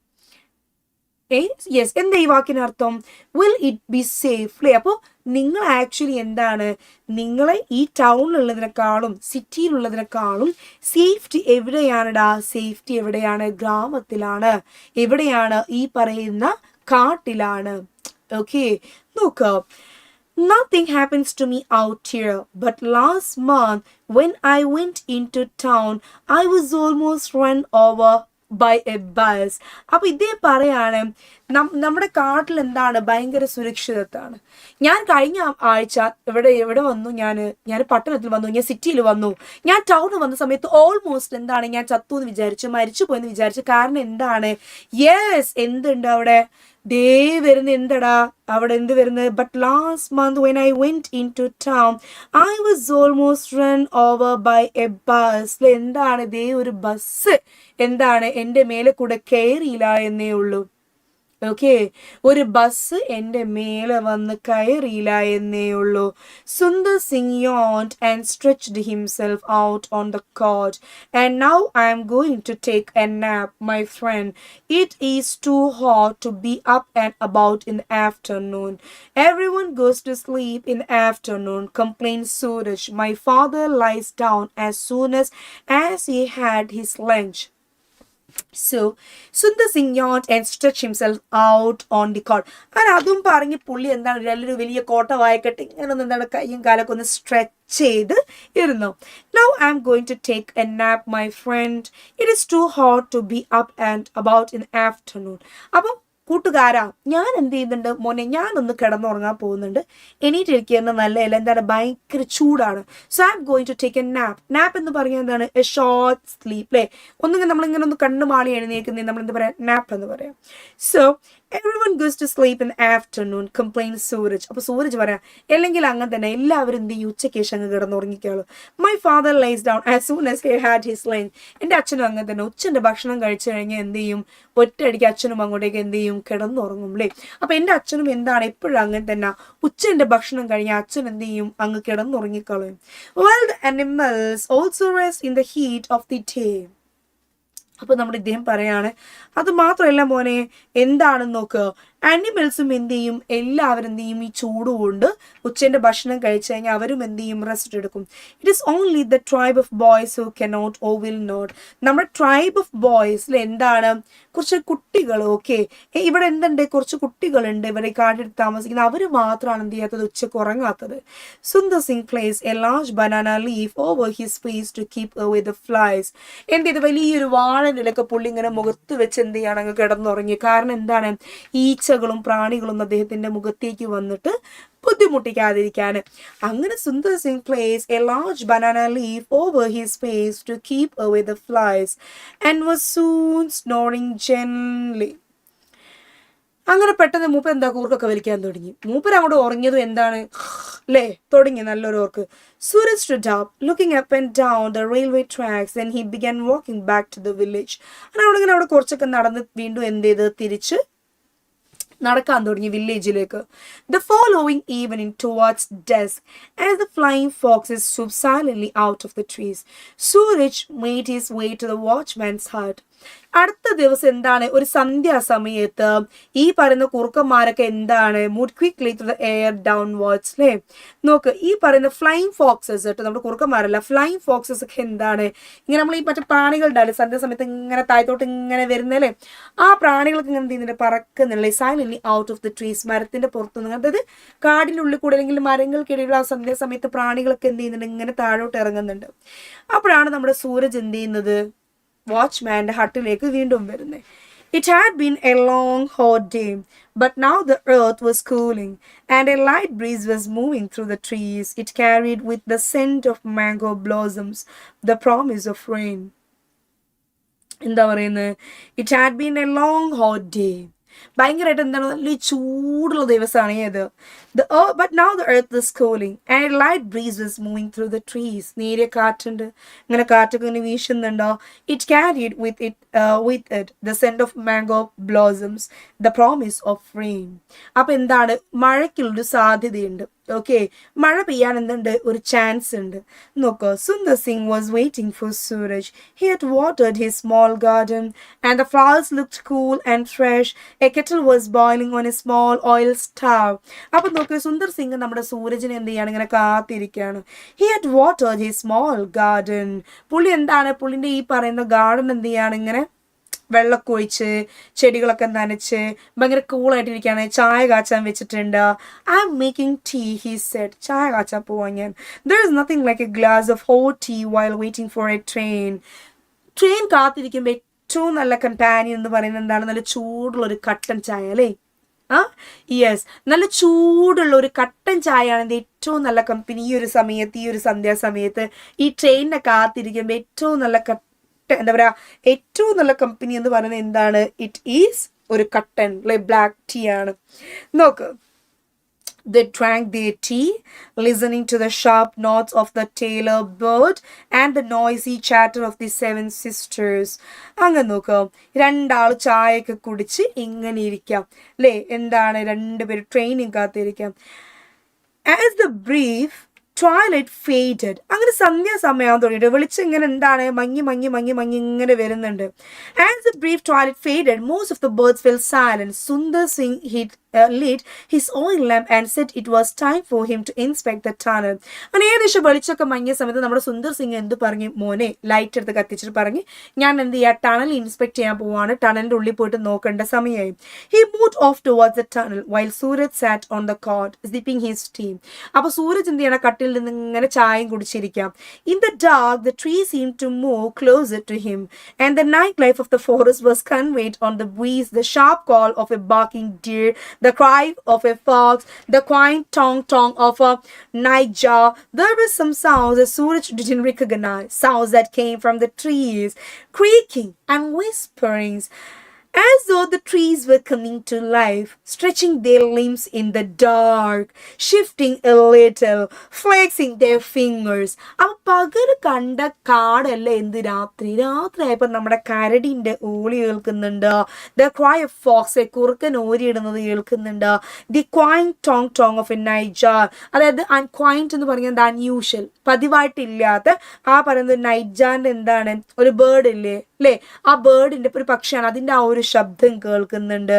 യെസ്, എന്താ ഈ വാക്കിനർത്ഥം? വിൽ ഇറ്റ് ബി സേഫ് അല്ലേ? അപ്പോൾ നിങ്ങൾ ആക്ച്വലി എന്താണ്? നിങ്ങളെ ഈ ടൗണിലുള്ളതിനേക്കാളും സിറ്റിയിലുള്ളതിനേക്കാളും സേഫ്റ്റി എവിടെയാണെടാ? സേഫ്റ്റി എവിടെയാണ്? ഗ്രാമത്തിലാണ്. എവിടെയാണ്? ഈ പറയുന്ന കാട്ടിലാണ്. ഓക്കെ, നോക്കാം. Nothing happens to me out here, but last month when I went into town, I was almost run over by a bus. അപ്പൊ ഇതേ പറയാണ്, നമ്മുടെ കാട്ടിൽ എന്താണ് ഭയങ്കര സുരക്ഷിതത്വമാണ്. ഞാൻ കഴിഞ്ഞ ആഴ്ച എവിടെ വന്നു, ഞാൻ പട്ടണത്തിൽ വന്നു, ഞാൻ സിറ്റിയിൽ വന്നു, ഞാൻ ടൗണിൽ വന്ന സമയത്ത് ഓൾമോസ്റ്റ് എന്താണ് ഞാൻ ചത്തു എന്ന് വിചാരിച്ചു, മരിച്ചു പോയെന്ന് വിചാരിച്ചു. കാരണം എന്താണ്, യെസ് എന്തുണ്ട് അവിടെ ദേ വരുന്ന, എന്തടാ അവിടെ എന്ത് വരുന്നത്, but last month when I went into town I was almost run over by a bus. എന്താണ് ദേ ഒരു ബസ് എന്താണ് എൻ്റെ മേലെ കൂടെ കയറിയില്ല എന്നേ ഉള്ളൂ. ഓക്കെ, ഒരു ബസ് എൻ്റെ മേലെ വന്ന് കയറിയില്ല എന്നേ ഉള്ളൂ. Sundar Singh yawned and stretched himself out on the cot. And now I am going to take a nap, my friend. It is too hot to be up and about in the afternoon. Everyone goes to sleep in the afternoon, complained Suraj. My father lies down as soon as he had his lunch. So Sundar Singh yawned and stretched himself out on the cot. അതും പറഞ്ഞ് പുള്ളി എന്താണ് നല്ലൊരു വലിയ കോട്ട വായിക്കട്ടെ ഇങ്ങനെ ഒന്ന് എന്താണ് കയ്യും കാലൊക്കെ ഒന്ന് സ്ട്രെച്ച് ചെയ്ത് ഇരുന്നു. Now I am going to take a nap, my friend. It is too hot to be up and about in the afternoon. അപ്പം കൂട്ടുകാരാ, ഞാൻ എന്ത് ചെയ്യുന്നുണ്ട് മോനെ, ഞാനൊന്ന് കിടന്നുറങ്ങാൻ പോകുന്നുണ്ട്. എണീറ്റിരിക്കുന്ന നല്ലതല്ല, എന്താണ് ഭയങ്കര ചൂടാണ്. So I M going to take a nap. Nap എന്ന് പറഞ്ഞാൽ എന്താണ്, എ ഷോർട്ട് സ്ലീപ്പ് അല്ലേ. ഒന്നുകിൽ നമ്മളിങ്ങനെ ഒന്ന് കണ്ണു മാളി എഴുന്നേൽക്കുന്ന നമ്മൾ എന്താ പറയാ, നാപ്പ് എന്ന് പറയാം. So everyone goes to sleep in the afternoon, complained Suraj. അപ്പോൾ സൂരജ് പറയാം, അല്ലെങ്കിൽ അങ്ങനെ തന്നെ എല്ലാവരും എന്ത് ചെയ്യും, ഉച്ചയ്ക്ക് ശേഷം അങ്ങ് കിടന്നുറങ്ങിക്കോളൂ. My father lays down as soon as he had his lunch. എൻ്റെ അച്ഛനും അങ്ങനെ തന്നെ ഉച്ചൻ്റെ ഭക്ഷണം കഴിച്ചു കഴിഞ്ഞാൽ എന്ത് ചെയ്യും, ഒറ്റയടിക്ക് അച്ഛനും അങ്ങോട്ടേക്ക് എന്ത് ചെയ്യും, കിടന്നുറങ്ങും അല്ലേ. അപ്പം എൻ്റെ അച്ഛനും എന്താണ് എപ്പോഴും അങ്ങനെ തന്നെ, ഉച്ചൻ്റെ ഭക്ഷണം കഴിഞ്ഞാൽ അച്ഛൻ എന്ത് ചെയ്യും, അങ്ങ് കിടന്നുറങ്ങിക്കളയും. While the animals also rest in the heat of the day. അപ്പോൾ നമ്മുടെ ഇദ്ദേഹം പറയാണ്, അത് മാത്രമല്ല മോനെ, എന്താണെന്ന് നോക്കുക, ആനിമൽസും എന്ത് ചെയ്യും, എല്ലാവരും എന്ത് ചെയ്യും, ഈ ചൂടുകൊണ്ട് ഉച്ചൻ്റെ ഭക്ഷണം കഴിച്ചു കഴിഞ്ഞാൽ അവരും എന്ത് ചെയ്യും, റെസ്റ്റ് എടുക്കും. It is only the tribe of boys who cannot or will not. നമ്മുടെ ട്രൈബ് ഓഫ് ബോയ്സിൽ എന്താണ്, കുറച്ച് കുട്ടികൾ, ഓക്കെ ഇവിടെ എന്തുണ്ട്, കുറച്ച് കുട്ടികളുണ്ട് ഇവിടെ കാട്ടിൽ താമസിക്കുന്നത്, അവർ മാത്രമാണ് എന്ത് ചെയ്യാത്തത്, ഉച്ചക്ക് ഉറങ്ങാത്തത്. Sundar Singh place a large banana leaf over his face to keep away the flies. എന്ത് ചെയ്ത് വലിയൊരു വാഴനിലൊക്കെ പുള്ളി ഇങ്ങനെ മുഖത്ത് വെച്ച് എന്ത് ചെയ്യാണ്, അങ്ങ് കിടന്നുറങ്ങി. കാരണം എന്താണ്, ഈച്ചകളും പ്രാണികളും അദ്ദേഹത്തിന്റെ മുഖത്തേക്ക് വന്നിട്ട് ബുദ്ധിമുട്ടിക്കാതിരിക്കാൻ. അങ്ങനെ Sundar Singh place a large banana leaf over his face to keep away the flies and was soon snoring gently. അങ്ങനെ പെട്ടെന്ന് മൂപ്പർ എന്താ കൂർക്കൊക്കെ വലിക്കാൻ തുടങ്ങി. മൂപ്പർ അങ്ങോട്ട് ഉറങ്ങിയതും എന്താണ് അല്ലേ, തുടങ്ങി നല്ലൊരു ഓർക്ക്. Suraj stood up, looking up and down the railway tracks, and he began walking back to the village. അങ്ങനെ അവിടെ കുറച്ചൊക്കെ നടന്ന് വീണ്ടും എന്ത് ചെയ്ത് തിരിച്ച് നടക്കാൻ തുടങ്ങി വില്ലേജിലേക്ക്. The following evening towards dusk, as the flying foxes swooped silently out of the trees, Suraj made his way to the watchman's hut. അടുത്ത ദിവസം എന്താണ്, ഒരു സന്ധ്യാസമയത്ത് ഈ പറയുന്ന കുറുക്കന്മാരൊക്കെ എന്താണ്, move quickly through the air downwards അല്ലേ. നോക്ക്, ഈ പറയുന്ന ഫ്ലൈയിങ് ഫോക്സസ് കേട്ടോ, നമ്മുടെ കുറുക്കന്മാരല്ല, ഫ്ലൈയിങ് ഫോക്സസ് ഒക്കെ എന്താണ്, ഇങ്ങനെ നമ്മൾ ഈ മറ്റേ പ്രാണികളുടെ സന്ധ്യാസമയത്ത് ഇങ്ങനെ താഴത്തോട്ട് ഇങ്ങനെ വരുന്നല്ലേ, ആ പ്രാണികൾക്ക് ഇങ്ങനെ എന്ത് ചെയ്യുന്നുണ്ട്, പറക്കുന്നില്ലേ, silently out of the trees, മരത്തിന്റെ പുറത്തുനിന്ന്. അതായത് കാടിൻ്റെ ഉള്ളിൽ കൂടെ അല്ലെങ്കിൽ മരങ്ങൾക്കിടയിലുള്ള ആ സന്ധ്യാസമയത്ത് പ്രാണികളൊക്കെ എന്ത് ചെയ്യുന്നുണ്ട്, ഇങ്ങനെ താഴോട്ട് ഇറങ്ങുന്നുണ്ട്. അപ്പോഴാണ് നമ്മുടെ സൂരജ് എന്ത് ചെയ്യുന്നത്, വാച്ച്മാന്റെ ഹട്ടിലേക്ക് വീണ്ടും വരുന്നത്. It had been a long hot day, but now the earth was cooling and a light breeze was moving through the trees. It carried with the scent of mango blossoms the promise of rain. എന്താ പറയുന്നത്, it had been a long hot day, ഭയങ്കരമായിട്ട് എന്താണ്, നല്ല ചൂടുള്ള ദിവസമാണ് ഏത്. But now the earth is cooling and a light breeze was moving through the trees. നേരിയ കാറ്റുണ്ട്, ഇങ്ങനെ കാറ്റൊക്കെ ഇങ്ങനെ വീശുന്നുണ്ടോ. It carried with it the scent of mango blossoms, the promise of rain. അപ്പൊ എന്താണ്, മഴയ്ക്കുള്ളൊരു സാധ്യതയുണ്ട്. ഓക്കെ, മഴ പെയ്യാൻ എന്തുണ്ട്, ഒരു ചാൻസ് ഉണ്ട്. നോക്കൂ, Sundar Singh was waiting for Suraj. He had watered his small garden and the flowers looked cool and fresh. A kettle was boiling on a small oil stove. അപ്പൊ നോക്കൂ, സുന്ദർ സിംഗ് നമ്മുടെ സൂരജിനെ എന്ത് ചെയ്യാണ്, ഇങ്ങനെ കാത്തിരിക്കുകയാണ്. He had watered his small garden. പുള്ളി എന്താണ്, പുള്ളിന്റെ ഈ പറയുന്ന ഗാർഡൻ എന്ത് ചെയ്യാണ്, ഇങ്ങനെ വെള്ളമൊക്കെ ഒഴിച്ച് ചെടികളൊക്കെ നനച്ച് ഭയങ്കര കൂളായിട്ടിരിക്കുകയാണ്. ചായ കാച്ചാൻ വെച്ചിട്ടുണ്ട്. I'm making tea, he said. ചായ കാച്ചാൻ പോവാൻ ഞാൻ. There is nothing like a glass of hot tea while waiting for a train. Train കാത്തിരിക്കുമ്പോൾ ഏറ്റവും നല്ല കമ്പാനിയൻ എന്ന് പറയുന്നത് എന്താണ്? നല്ല ചൂടുള്ള ഒരു കട്ടൻ ചായ അല്ലേ? യെസ്, നല്ല ചൂടുള്ള ഒരു കട്ടൻ ചായയാണ് എൻ്റെ ഏറ്റവും നല്ല കമ്പനി. ഈ ഒരു സമയത്ത്, ഈ ഒരു സന്ധ്യാസമയത്ത് ഈ ട്രെയിനിനെ കാത്തിരിക്കുമ്പോൾ ഏറ്റവും നല്ല എന്താ പറയുക, ഏറ്റവും നല്ല കമ്പനി എന്ന് പറയുന്നത് എന്താണ്? ഇറ്റ് ഈസ് ഒരു കട്ടൻ അല്ലെ, ബ്ലാക്ക് ടീ ആണ്. നോക്ക്, they drank their tea, listening to the sharp notes of the tailor bird and the noisy chatter of the seven sisters. അങ്ങനെ നോക്കാം, രണ്ടാൾ ചായയൊക്കെ കുടിച്ച് ഇങ്ങനെ ഇരിക്കാം അല്ലേ? എന്താണ്, രണ്ടുപേരും ട്രെയിനിങ് കാത്തിരിക്കാം. As the brief twilight faded, അങ്ങനെ സന്ധ്യാസമയം തുടങ്ങിയിട്ട് വെളിച്ചം ഇങ്ങനെ എന്താണ്, മങ്ങി മങ്ങി മങ്ങി മങ്ങി ഇങ്ങനെ വരുന്നുണ്ട്. As the brief twilight faded, most of the birds fell silent. Sundar Singh lit his oil lamp and said it was time for him to inspect the tunnel. അങ്ങനെ ഏകദേശം വെളിച്ചൊക്കെ മങ്ങിയ സമയത്ത് നമ്മുടെ സുന്ദർ സിംഗ് എന്ത് പറഞ്ഞു? മോനെ, ലൈറ്റ് എടുത്ത് കത്തിച്ചിട്ട് പറഞ്ഞു, ഞാൻ എന്ത് ചെയ്യാം, ടണൽ ഇൻസ്പെക്ട് ചെയ്യാൻ പോവാണ്, ടണലിന്റെ ഉള്ളിൽ പോയിട്ട് നോക്കേണ്ട സമയമായി. He moved off towards the tunnel while Suraj sat on the cot sipping his tea. അപ്പൊ സൂരജ് എന്ത് ചെയ്യണം, കട്ടിൽ നിന്ന് ഇങ്ങനെ ചായയും കുടിച്ചിരിക്കാം. In the dark, the trees seemed to move closer to him, and the nightlife of the forest was conveyed on the breeze, the sharp call of a barking deer, the cry of a fox, the quiet tong-tong of a nightjar. There were some sounds that Suraj didn't recognize, sounds that came from the trees, creaking and whisperings, as though the trees were coming to life, stretching their limbs in the dark, shifting a little, flexing their fingers. അപ്പോൾ പകല് കണ്ട കാടല്ല എന്ത്, രാത്രിയായപ്പോൾ നമ്മുടെ കരടിന്റെ ഓളി കേൾക്കുന്നുണ്ട്. The cry of Fox, കുറുക്കൻ ഓരിയിടുന്നത് കേൾക്കുന്നുണ്ട്. The quaint tong tong of a nightjar, അതായത് ക്വൈന്റ് എന്ന് പറയുന്നത് അൺയൂഷ്വൽ, പതിവായിട്ടില്ലാത്ത ആ പറയുന്നത് നൈറ്റ് ജാറിന്റെ എന്താണ്, ഒരു ബേർഡ് ഇല്ലേ അല്ലേ, ആ ബേർഡിന്റെ ഒരു പക്ഷിയാണ്, അതിന്റെ ആ ഒരു ശബ്ദം കേൾക്കുന്നുണ്ട്.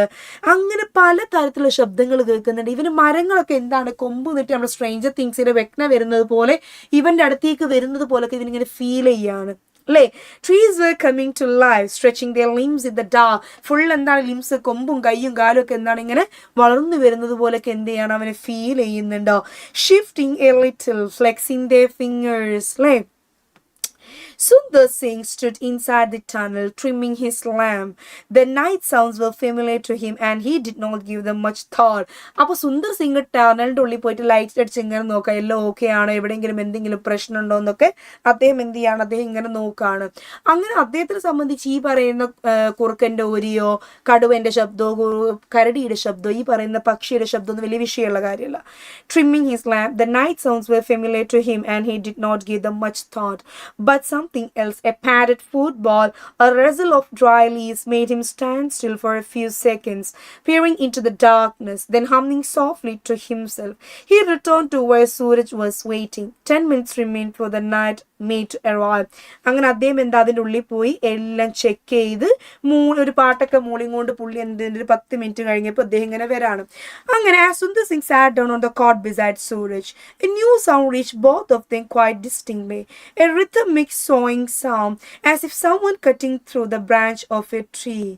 അങ്ങനെ പല തരത്തിലുള്ള ശബ്ദങ്ങൾ കേൾക്കുന്നുണ്ട്. ഇവന് മരങ്ങളൊക്കെ എന്താണ്, കൊമ്പ് നീട്ടി നമ്മുടെ സ്ട്രേഞ്ചർ തിങ്സിലെ വെക്ന വരുന്നത് പോലെ ഇവന്റെ അടുത്തേക്ക് വരുന്നത് പോലൊക്കെ ഇവനിങ്ങനെ ഫീൽ ചെയ്യാണ് അല്ലേ. Trees were coming to life, stretching their limbs in the dark. Full എന്താണ്, ലിംസ്, കൊമ്പും കയ്യും കാലും ഒക്കെ എന്താണ് ഇങ്ങനെ വളർന്നു വരുന്നത് പോലൊക്കെ എന്ത് ചെയ്യണം, അവനെ ഫീൽ ചെയ്യുന്നുണ്ടോ. Shifting a little, flexing their fingers അല്ലേ. Sundar Singh stood inside the tunnel, trimming his lamp. The night sounds were familiar to him and he did not give them much thought. അപ്പോൾ സുന്ദർ സിംഗ് ടണലിന്റെ ഉള്ളിൽ പോയിട്ട് light അടിച്ച് ഇങ്ങനെ നോക്കാം, എല്ലാം okay ആണോ, എവിടെയെങ്കിലും എന്തെങ്കിലും പ്രശ്നം ഉണ്ടോ എന്നൊക്കെ അദ്ദേഹം എന്ത് ചെയ്യാണ്, അദ്ദേഹം ഇങ്ങനെ നോക്കാണ്. അങ്ങനെ അദ്ദേഹത്തിനെ സംബന്ധിച്ച് ഈ പറയുന്ന കുറുക്കന്റെ ഓരിയോ കടുവന്റെ ശബ്ദമോ കരടിയുടെ ശബ്ദമോ ഈ പറയുന്ന പക്ഷിയുടെ ശബ്ദം ഒന്നും വലിയ വിഷയമുള്ള കാര്യമല്ല. Trimming his lamp, the night sounds were familiar to him and he did not give them much thought. But something else, a padded football, a rustle of dry leaves made him stand still for a few seconds, peering into the darkness, then humming softly to himself. He returned to where Suraj was waiting. 10 minutes remained for the night maid to arrive. അങ്ങനെ അദ്ദേഹം എന്താ അതിൻ്റെ ഉള്ളിൽ പോയി എല്ലാം check ചെയ്ത് ഒരു പാട്ടൊക്കെ മൂളിങ്ങോണ്ട് പുള്ളി എന്തിൻ്റെ ഒരു 10 മിനിറ്റ് കഴിഞ്ഞപ്പോൾ അദ്ദേഹം ഇങ്ങനെ വരാണ്. അങ്ങനെ as Sundar Singh sat down on the cot beside Suraj, a new sound reached both of them quite distinctly, a rhythmic sawing sound, as if someone cutting through the branch of a tree.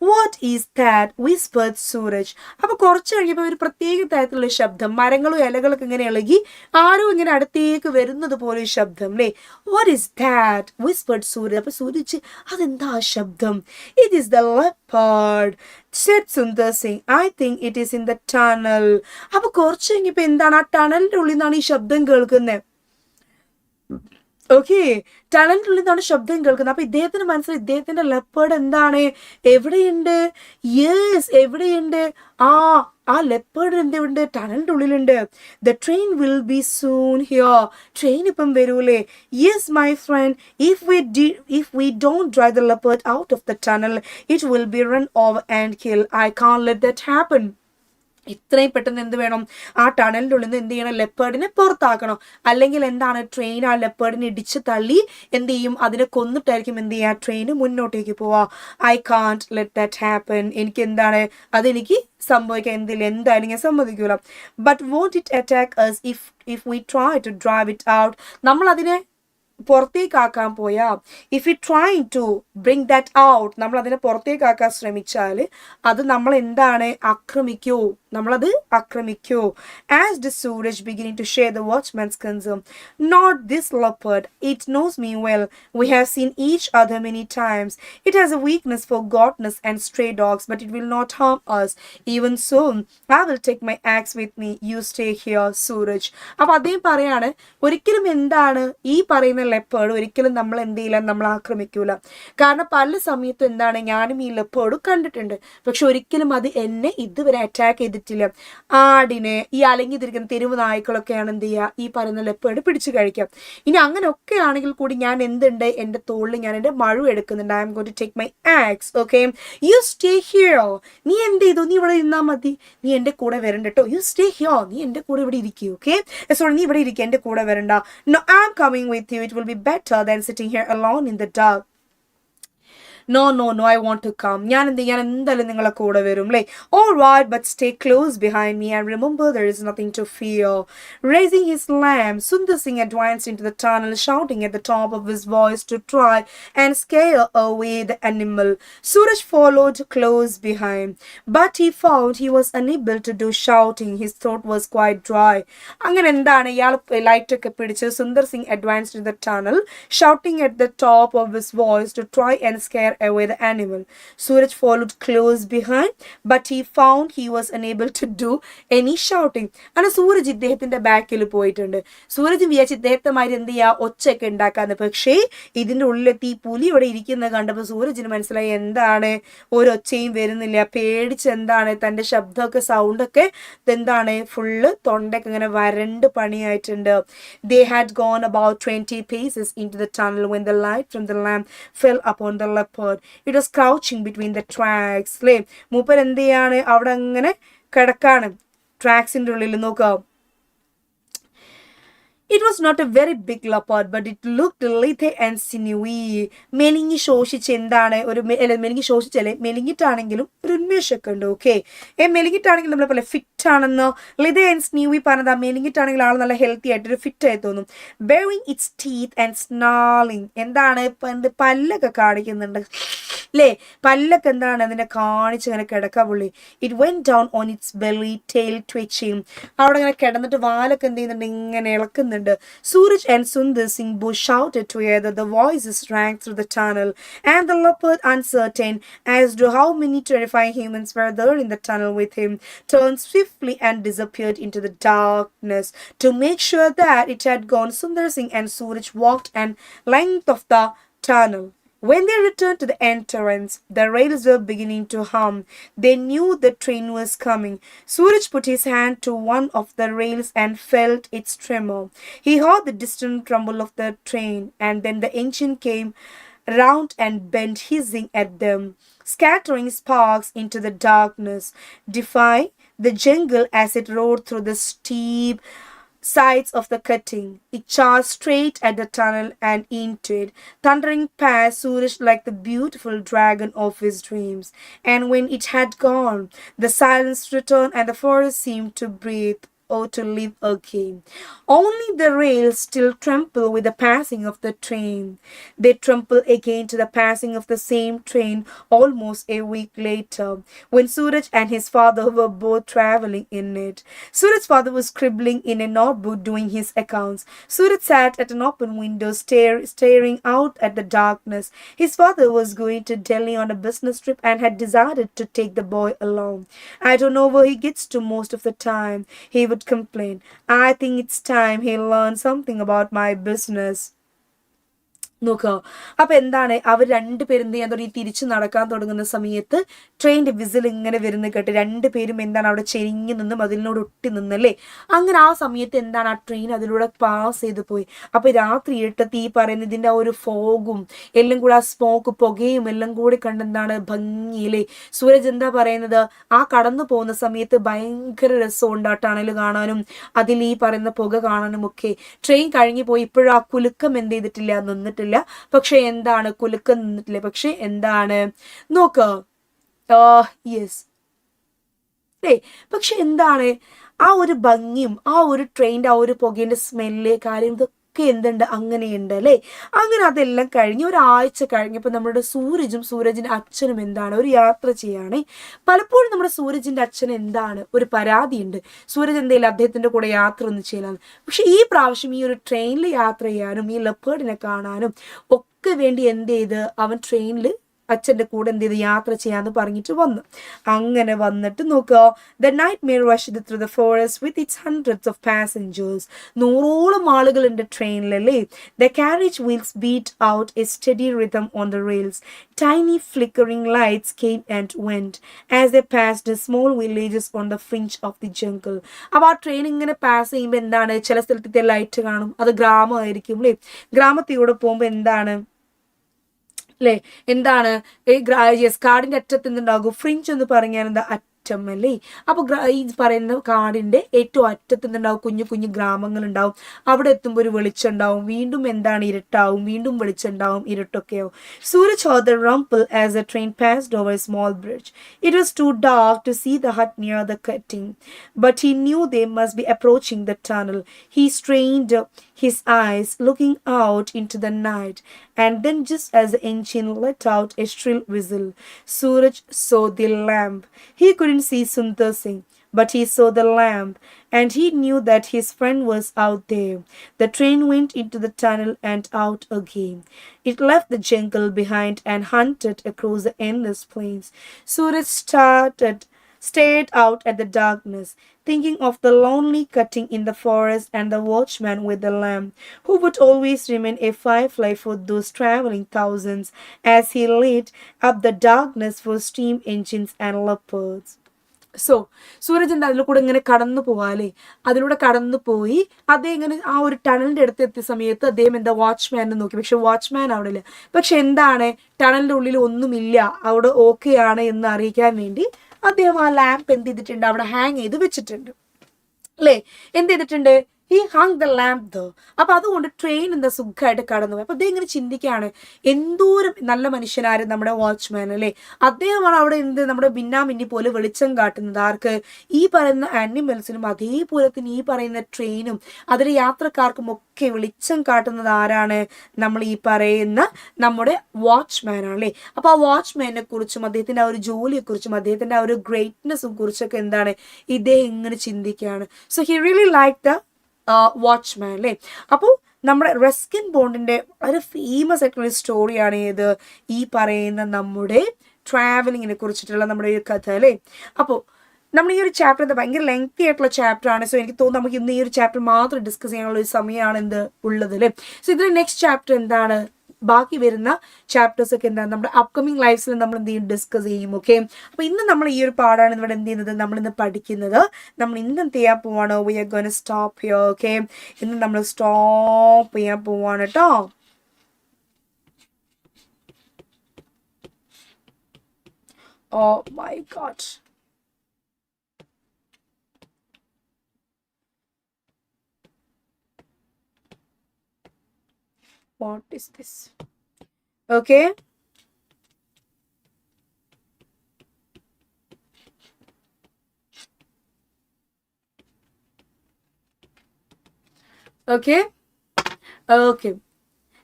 What is that? Whispered Suraj. അപ്പോൾ കുറച്ച് കഴിഞ്ഞപ്പോൾ ഒരു പ്രത്യേക തരത്തിലുള്ള ശബ്ദം, മരങ്ങളും ഇലകളൊക്കെ ഇങ്ങനെ ഇളകി ആരോ ഇങ്ങനെ അടുത്തേക്ക് വരുന്നത് പോലെ ശബ്ദം അല്ലേ. What is that? Whispered Suraj. അപ്പോൾ സൂരജ്, അതെന്താ ശബ്ദം? It is the leopard, said Sundar Singh. I think it is in the tunnel. അപ്പോൾ കുറച്ച് കഴിഞ്ഞപ്പോൾ എന്താണ്, ആ ടണലിന്റെ ഉള്ളിൽ നിന്നാണ് ഈ ശബ്ദം കേൾക്കുന്നത്. ഓക്കെ, ടണലിൻ്റെ ഉള്ളിൽ നിന്നാണ് ശബ്ദം കേൾക്കുന്നത്. അപ്പൊ ഇദ്ദേഹത്തിന് മനസ്സിലായി, ഇദ്ദേഹത്തിന്റെ ലെപ്പേർഡ് എന്താണ്, എവിടെയുണ്ട്? യെസ്, എവിടെയുണ്ട്? ആ ലെപ്പേർഡ് എന്തുണ്ട്, ടണലിൻ്റെ ഉള്ളിലുണ്ട്. The train will be soon here, train ഇപ്പം വരൂലേ. Yes my friend, if we don't drive the leopard out of the tunnel, it will be run over and killed. I can't let that happen. ഇത്രയും പെട്ടെന്ന് എന്ത് വേണം, ആ ടണലിൻ്റെ ഉള്ളിൽ നിന്ന് എന്ത് ചെയ്യണം, ലെപ്പേർഡിനെ പുറത്താക്കണം. അല്ലെങ്കിൽ എന്താണ്, ട്രെയിൻ ആ ലെപ്പേർഡിനെ ഇടിച്ച് തള്ളി എന്ത് ചെയ്യും, അതിനെ കൊന്നിട്ടായിരിക്കും എന്ത് ചെയ്യുക, ട്രെയിന് മുന്നോട്ടേക്ക് പോവാ. I can't let that happen, എനിക്ക് എന്താണ്, അതെനിക്ക് സംഭവിക്കാൻ എന്തായാലും ഞാൻ സമ്മതിക്കൂല. But want it attack us if we try to drive it out? നമ്മൾ അതിനെ പുറത്തേക്കാക്കാൻ പോയാ, if you try to bring that out, നമ്മൾ അതിനെ പുറത്തേക്കാക്കാൻ ശ്രമിച്ചാൽ അത് നമ്മൾ എന്താണ്, ആക്രമിക്കോ നമ്മളത് ആക്രമിക്കൂ. Asked Suraj, beginning to share the watchman's concern. Not this leopard. It knows me well. We have seen each other many times. It has a weakness for goatness and stray dogs, but it will not harm us. Even so, I will take my axe with me. You stay here, Suraj. അപ്പൊ അദ്ദേഹം പറയാണ്, ഒരിക്കലും എന്താണ് ഈ പറയുന്ന leopard ഒരിക്കലും നമ്മൾ എന്ത് ചെയ്യില്ല, നമ്മൾ ആക്രമിക്കൂല. കാരണം പല സമയത്തും എന്താണ് ഞാനും ഈ ലെപ്പേർഡ് കണ്ടിട്ടുണ്ട്, പക്ഷെ ഒരിക്കലും അത് എന്നെ ഇതുവരെ അറ്റാക്ക് ചെയ്തിട്ടില്ല. ആടിനെ, ഈ അലങ്ങിതിരിക്കുന്ന തെരുവ് നായ്ക്കളൊക്കെയാണ് എന്ത് ചെയ്യുക, ഈ പറയുന്ന ലെപ്പേർഡ് പിടിച്ചു കഴിക്കാം. ഇനി അങ്ങനെയൊക്കെ ആണെങ്കിൽ കൂടി ഞാൻ എന്തുണ്ട്, എൻ്റെ തോളിൽ ഞാൻ എൻ്റെ മഴു എടുക്കുന്നുണ്ട്. I M going to take my axe. Okay, you stay here. നീ എന്ത് ചെയ്തു, നീ ഇവിടെ ഇരുന്നാൽ മതി, നീ എൻ്റെ കൂടെ വരണ്ട കേട്ടോ. യു സ്റ്റേ ഹിയർ, നീ എൻ്റെ കൂടെ ഇവിടെ ഇരിക്കും. ഓക്കെ, സോറി, നീ ഇവിടെ ഇരിക്കുക, എൻ്റെ കൂടെ വരണ്ട. No, I am coming with you. It will be better than sitting here alone in the dark. No, no, no, I want to come. ഞാൻ എന്തായാലും നിങ്ങളെ കൂടെ വരും അല്ലേ. All right, but stay close behind me and remember there is nothing to fear. Raising his lamp, Sundar Singh advanced into the tunnel, shouting at the top of his voice to try and scare away the animal. Suraj followed close behind, but he found he was unable to do shouting. His throat was quite dry. അങ്ങനെ എന്താണ് ഇയാൾ light ഒക്കെ പിടിച്ച് Sundar Singh advanced into the tunnel, shouting at the top of his voice to try and scare away the animal. Suraj followed close behind, but he found he was unable to do any shouting. അങ്ങനെ സൂരജ് ഇദ്ദേഹത്തിന്റെ ബാക്കിൽ പോയിട്ടുണ്ട്. സൂരജ് വിചാരിച്ച് ഇദ്ദേഹത്തെമാര് എന്ത് ചെയ്യാ, ഒച്ചയൊക്കെ ഉണ്ടാക്കാന്ന്. പക്ഷേ ഇതിന്റെ ഉള്ളിലെത്തി പുലി ഇവിടെ ഇരിക്കുന്നത് കണ്ടപ്പോൾ സൂരജിന് മനസ്സിലായി എന്താണ്, ഒരൊച്ചയും വരുന്നില്ല. പേടിച്ച് എന്താണ് തന്റെ ശബ്ദമൊക്കെ സൗണ്ടൊക്കെ എന്താണ് ഫുള്ള് തൊണ്ടൊക്കെ ഇങ്ങനെ വരണ്ട് പണിയായിട്ടുണ്ട്. They had gone about 20 paces into the tunnel when the light from the lamp fell upon the leopard. It was crouching between the tracks. അല്ലേ, മൂപ്പർ എന്ത് ചെയ്യാണ്, അവിടെ അങ്ങനെ കിടക്കാണ് ട്രാക്സിന്റെ ഉള്ളിൽ. നോക്കാം, it was not a very big leopard, but it looked lithe and sinewy. മെലിഞ്ഞി ശോഷിച്ച് എന്താണ് ഒരു മെലിഞ്ഞി ശോഷിച്ചല്ലേ, മെലിഞ്ഞിട്ടാണെങ്കിലും ഒരു ഉന്മേഷമൊക്കെ ഉണ്ട്. ഓക്കെ, മെലിഞ്ഞിട്ടാണെങ്കിൽ നമ്മളെ പോലെ ഫിറ്റ് ആണെന്നോ. ലിതെ ആൻഡ് സ്നീവി പറഞ്ഞതാ, മെലിഞ്ഞിട്ടാണെങ്കിൽ ആൾ നല്ല ഹെൽത്തി ആയിട്ട് ഒരു ഫിറ്റ് ആയി തോന്നും. bearing its teeth and snarling, എന്താണ് പല്ലൊക്കെ കാണിക്കുന്നുണ്ട് അല്ലേ, പല്ലൊക്കെ എന്താണ് അതിനെ കാണിച്ച് ഇങ്ങനെ കിടക്കാൻ പുള്ളി. It went down on its belly, tail twitching. അവിടെ ഇങ്ങനെ കിടന്നിട്ട് വാലൊക്കെ എന്ത് ചെയ്യുന്നുണ്ട്, ഇങ്ങനെ ഇളക്കുന്നുണ്ട്. Suraj and Sundar Singh both shouted together. The voices rang through the tunnel, and the leopard, uncertain as to how many terrifying humans were there in the tunnel with him, turned swiftly and disappeared into the darkness. To make sure that it had gone, Sundar Singh and Suraj walked an length of the tunnel. When they returned to the entrance, the rails were beginning to hum. They knew the train was coming. Suraj put his hand to one of the rails and felt its tremor. He heard the distant rumble of the train, and then the engine came round and bent, hissing at them, scattering sparks into the darkness, defying the jungle as it roared through the steep sides of the cutting. It charged straight at the tunnel and into it, thundering past Suraj like the beautiful dragon of his dreams. And when it had gone, the silence returned and the forest seemed to breathe, or to live again. Only the rails still tremble with the passing of the train. They tremble again to the passing of the same train almost a week later, when Suraj and his father were both traveling in it. Suraj's father was scribbling in a notebook doing his accounts. Suraj sat at an open window staring out at the darkness. His father was going to Delhi on a business trip and had decided to take the boy along. I don't know where he gets to most of the time, he would complain. I think it's time he learned something about my business. നോക്കുക, അപ്പൊ എന്താണ് അവർ രണ്ടുപേരും എന്ത് ചെയ്യാൻ തുടങ്ങി, തിരിച്ചു നടക്കാൻ തുടങ്ങുന്ന സമയത്ത് ട്രെയിനിന്റെ വിസിൽ ഇങ്ങനെ വരുന്ന കേട്ട് രണ്ടുപേരും എന്താണ് അവിടെ ചെരിഞ്ഞു നിന്നും അതിനോട് ഒട്ടി നിന്നല്ലേ. അങ്ങനെ ആ സമയത്ത് എന്താണ് ആ ട്രെയിൻ അതിലൂടെ പാസ് ചെയ്ത് പോയി. അപ്പൊ രാത്രി ഇരുട്ടത്ത് ഈ പറയുന്ന ഇതിന്റെ ആ ഒരു ഫോഗും എല്ലാം കൂടെ, ആ സ്മോക്ക് പുകയും എല്ലാം കൂടി കണ്ടെന്താണ് ഭംഗിയില്ലേ. സൂരജ് എന്താ പറയുന്നത്, ആ കടന്നു പോകുന്ന സമയത്ത് ഭയങ്കര രസമുണ്ട് ആ ടണൽ കാണാനും അതിൽ ഈ പറയുന്ന പുക കാണാനും ഒക്കെ. ട്രെയിൻ കഴിഞ്ഞു പോയി, ഇപ്പോഴും ആ കുലുക്കം എന്ത് ചെയ്തിട്ടില്ല, നിന്നിട്ടില്ല. പക്ഷെ എന്താണ് കുലുക്കം നിന്നിട്ടില്ല, പക്ഷെ എന്താണ് നോക്ക്, യെസ് അല്ലേ. പക്ഷെ എന്താണ് ആ ഒരു ഭംഗിയും ആ ഒരു ട്രെയിനിന്റെ ആ ഒരു പുകേന്റെ സ്മെല്ല് കാര്യം ഒക്കെ എന്തുണ്ട് അങ്ങനെയുണ്ട് അല്ലേ. അങ്ങനെ അതെല്ലാം കഴിഞ്ഞ് ഒരാഴ്ച കഴിഞ്ഞപ്പോൾ നമ്മുടെ സൂരജിന്റെ അച്ഛനും എന്താണ് ഒരു യാത്ര ചെയ്യാണ്. പലപ്പോഴും നമ്മുടെ സൂരജിന്റെ അച്ഛൻ എന്താണ് ഒരു പരാതിയുണ്ട്, സൂരജ് എന്തെങ്കിലും അദ്ദേഹത്തിന്റെ കൂടെ യാത്ര ഒന്നും ചെയ്യലാണ്. പക്ഷെ ഈ പ്രാവശ്യം ഈ ഒരു ട്രെയിനിൽ യാത്ര ചെയ്യാനും ഈ ലെപ്പേർഡിനെ കാണാനും ഒക്കെ വേണ്ടി എന്ത് ചെയ്ത് അവൻ ട്രെയിനിൽ അച്ഛൻ്റെ കൂടെ എന്ത് ചെയ്ത് യാത്ര ചെയ്യാന്ന് പറഞ്ഞിട്ട് വന്നു. അങ്ങനെ വന്നിട്ട് നോക്കുക, the night mail rushed through the forest with its hundreds of passengers. 100ഓളം ആളുകളുണ്ട് ട്രെയിനിലല്ലേ. The carriage wheels beat out a steady rhythm on the rails. Tiny flickering lights came and went as they passed the small villages on the fringe of the jungle. അപ്പോൾ ആ train ഇങ്ങനെ pass ചെയ്യുമ്പോൾ എന്താണ്, ചില സ്ഥലത്തെ light കാണും, അത് ഗ്രാമമായിരിക്കും അല്ലേ. ഗ്രാമത്തിലൂടെ പോകുമ്പോൾ എന്താണ് അല്ലേ, എന്താണ് കാടിന്റെ അറ്റത്ത് എന്തുണ്ടാകും, ഫ്രിഞ്ച് എന്ന് പറഞ്ഞാൽ എന്താ അറ്റം അല്ലേ. അപ്പോൾ ഈ പറയുന്ന കാടിന്റെ ഏറ്റവും അറ്റത്ത് എന്തുണ്ടാവും, കുഞ്ഞു കുഞ്ഞു ഗ്രാമങ്ങൾ ഉണ്ടാവും. അവിടെ എത്തുമ്പോൾ ഒരു വെളിച്ചം ഉണ്ടാവും, വീണ്ടും എന്താണ് ഇരുട്ടാവും, വീണ്ടും വെളിച്ചം ഉണ്ടാവും, ഇരുട്ടൊക്കെയാവും. Suraj saw the rumble as the train passed over a small bridge. It was too dark to see the hut near the cutting, but he knew they must be approaching the tunnel. He strained his eyes, looking out into the night, and then just as the engine let out a shrill whistle, Suraj saw the lamp. He couldn't see Sundar Singh, but he saw the lamp, and he knew that his friend was out there. The train went into the tunnel and out again. It left the jungle behind and hunted across the endless plains. Suraj stared out at the darkness, thinking of the lonely cutting in the forest and the watchman with the lamp, who would always remain a firefly for those traveling thousands as he lit up the darkness for steam engines and leopards. So Suraj എന്താ അതിൽ കൂടെ ഇങ്ങനെ കടന്നു പോവാല്ലേ, അതിലൂടെ കടന്നു പോയി അദ്ദേഹം ഇങ്ങനെ ആ ഒരു ടണലിന്റെ അടുത്ത് എത്തിയ സമയത്ത് അദ്ദേഹം എന്താ വാച്ച്മാനെ നോക്കി. പക്ഷെ വാച്ച്മാൻ അവിടെ ഇല്ല. പക്ഷെ എന്താണ്, ടണലിന്റെ ഉള്ളിൽ ഒന്നുമില്ല, അവിടെ ഓക്കെ ആണ് എന്ന് അറിയിക്കാൻ വേണ്ടി അദ്ദേഹം ആ ലാമ്പ് എന്ത് ചെയ്തിട്ടുണ്ട്, അവിടെ ഹാങ് ചെയ്ത് വെച്ചിട്ടുണ്ട് അല്ലേ. എന്ത് ചെയ്തിട്ടുണ്ട്, he hung the lamp there. അപ്പൊ അതുകൊണ്ട് ട്രെയിൻ എന്താ സുഖമായിട്ട് കടന്നു പോയി. അപ്പൊ അദ്ദേഹം ഇങ്ങനെ ചിന്തിക്കുകയാണ്, എന്തോരം നല്ല മനുഷ്യനാര് നമ്മുടെ വാച്ച്മാൻ അല്ലേ. അദ്ദേഹമാണ് അവിടെ എന്ത് നമ്മുടെ ഭിന്നാമിന്നി പോലെ വെളിച്ചം കാട്ടുന്നത് ആർക്ക്, ഈ പറയുന്ന ആനിമൽസിനും അതേപോലെ തന്നെ ഈ പറയുന്ന ട്രെയിനും അതിലെ യാത്രക്കാർക്കും ഒക്കെ വെളിച്ചം കാട്ടുന്നത് ആരാണ്, നമ്മൾ ഈ പറയുന്ന നമ്മുടെ വാച്ച്മാൻ ആണല്ലേ. അപ്പൊ ആ വാച്ച്മാനെ കുറിച്ചും അദ്ദേഹത്തിന്റെ ആ ഒരു ജോലിയെ കുറിച്ചും അദ്ദേഹത്തിന്റെ ആ ഒരു ഗ്രേറ്റ്നെസ്സും കുറിച്ചൊക്കെ എന്താണ് ഇദ്ദേഹം ഇങ്ങനെ ചിന്തിക്കുകയാണ്. So he really like the watchman അല്ലേ. അപ്പോൾ നമ്മുടെ റസ്കിൻ ബോണ്ടിന്റെ ഒരു ഫേമസ് ആയിട്ടുള്ള സ്റ്റോറിയാണ് ഏത്, ഈ പറയുന്ന നമ്മുടെ ട്രാവലിങ്ങിനെ കുറിച്ചിട്ടുള്ള നമ്മുടെ ഒരു കഥ അല്ലേ. അപ്പോൾ നമ്മൾ ഈ ഒരു ചാപ്റ്റർ എന്താ ഭയങ്കര ലെങ്തി ആയിട്ടുള്ള ചാപ്റ്റർ ആണ്. സോ എനിക്ക് തോന്നുന്നു നമുക്ക് ഇന്ന് ഈ ഒരു ചാപ്റ്റർ മാത്രം ഡിസ്കസ് ചെയ്യാനുള്ള ഒരു സമയമാണ് എന്ത് ഉള്ളത് അല്ലേ. സോ ഇതിൽ നെക്സ്റ്റ് ചാപ്റ്റർ എന്താണ്, ബാക്കി വരുന്ന ചാപ്റ്റേഴ്സ് ഒക്കെ എന്താണ് നമ്മുടെ അപ്കമിങ് ലൈഫ്സിൽ നമ്മൾ എന്ത് ചെയ്യും, ഡിസ്കസ് ചെയ്യും. ഓക്കെ, അപ്പൊ ഇന്ന് നമ്മൾ ഈ ഒരു പാടാണ് ഇവിടെ എന്ത് ചെയ്യുന്നത്, നമ്മൾ ഇന്ന് പഠിക്കുന്നത്. നമ്മൾ ഇന്ന് എന്ത് ചെയ്യാൻ പോവാണ്, we are going to stop here. Okay, ഇന്ന് നമ്മൾ സ്റ്റോപ്പ് ചെയ്യാൻ പോവാണ് കേട്ടോ. Oh my God, what is this? Okay, okay, okay.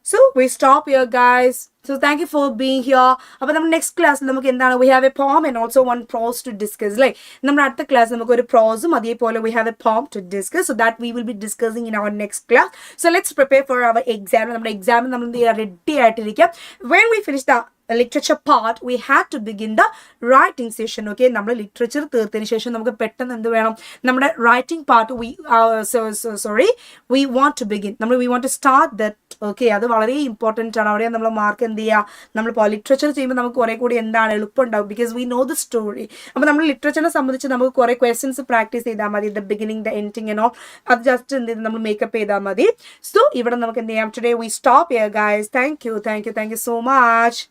So we stop here guys. So thank you for being here. അപ്പോൾ നമ്മുടെ നെക്സ്റ്റ് ക്ലാസ്സിൽ നമുക്ക് എന്താണ്, we have a poem and also one prose to discuss. Like നമ്മുടെ അടുത്ത class നമുക്ക് ഒരു പ്രോസും അതേപോലെ we have a poem to discuss. So that we will be discussing in our next class. So let's prepare for our exam. നമ്മുടെ എക്സാമിന് നമ്മൾ എന്ത് ചെയ്യുക, ready ആയിട്ടിരിക്കാം. When we finish the literature part we had to begin the writing session. Okay, നമ്മൾ literature തീർത്തതിന് ശേഷം നമുക്ക് പെട്ടെന്ന് എന്ത് വേണം, നമ്മുടെ writing part we want to begin, we want to start that. Okay, അത് വളരെ ഇമ്പോർട്ടൻ്റ് ആണ്. അവിടെ നമ്മൾ മാർക്ക് എന്ത് ചെയ്യുക, നമ്മളിപ്പോൾ ലിറ്ററേച്ചർ ചെയ്യുമ്പോൾ നമുക്ക് കുറെ കൂടി എന്താണ് എളുപ്പം ഉണ്ടാവും, because we know the story. അപ്പോൾ നമ്മൾ ലിറ്ററേച്ചറിനെ സംബന്ധിച്ച് നമുക്ക് കുറെ ക്വസ്റ്റ്യൻസ് പ്രാക്ടീസ് ചെയ്താൽ മതി, ദ ബിഗിനിങ് ദ എൻഡിങ് എന്നോ, അത് ജസ്റ്റ് എന്ത് ചെയ്ത് നമ്മൾ മേക്കപ്പ് ചെയ്താൽ മതി. സോ ഇവിടെ നമുക്ക് എന്ത് ചെയ്യാം, today we stop here guys. Thank you so much.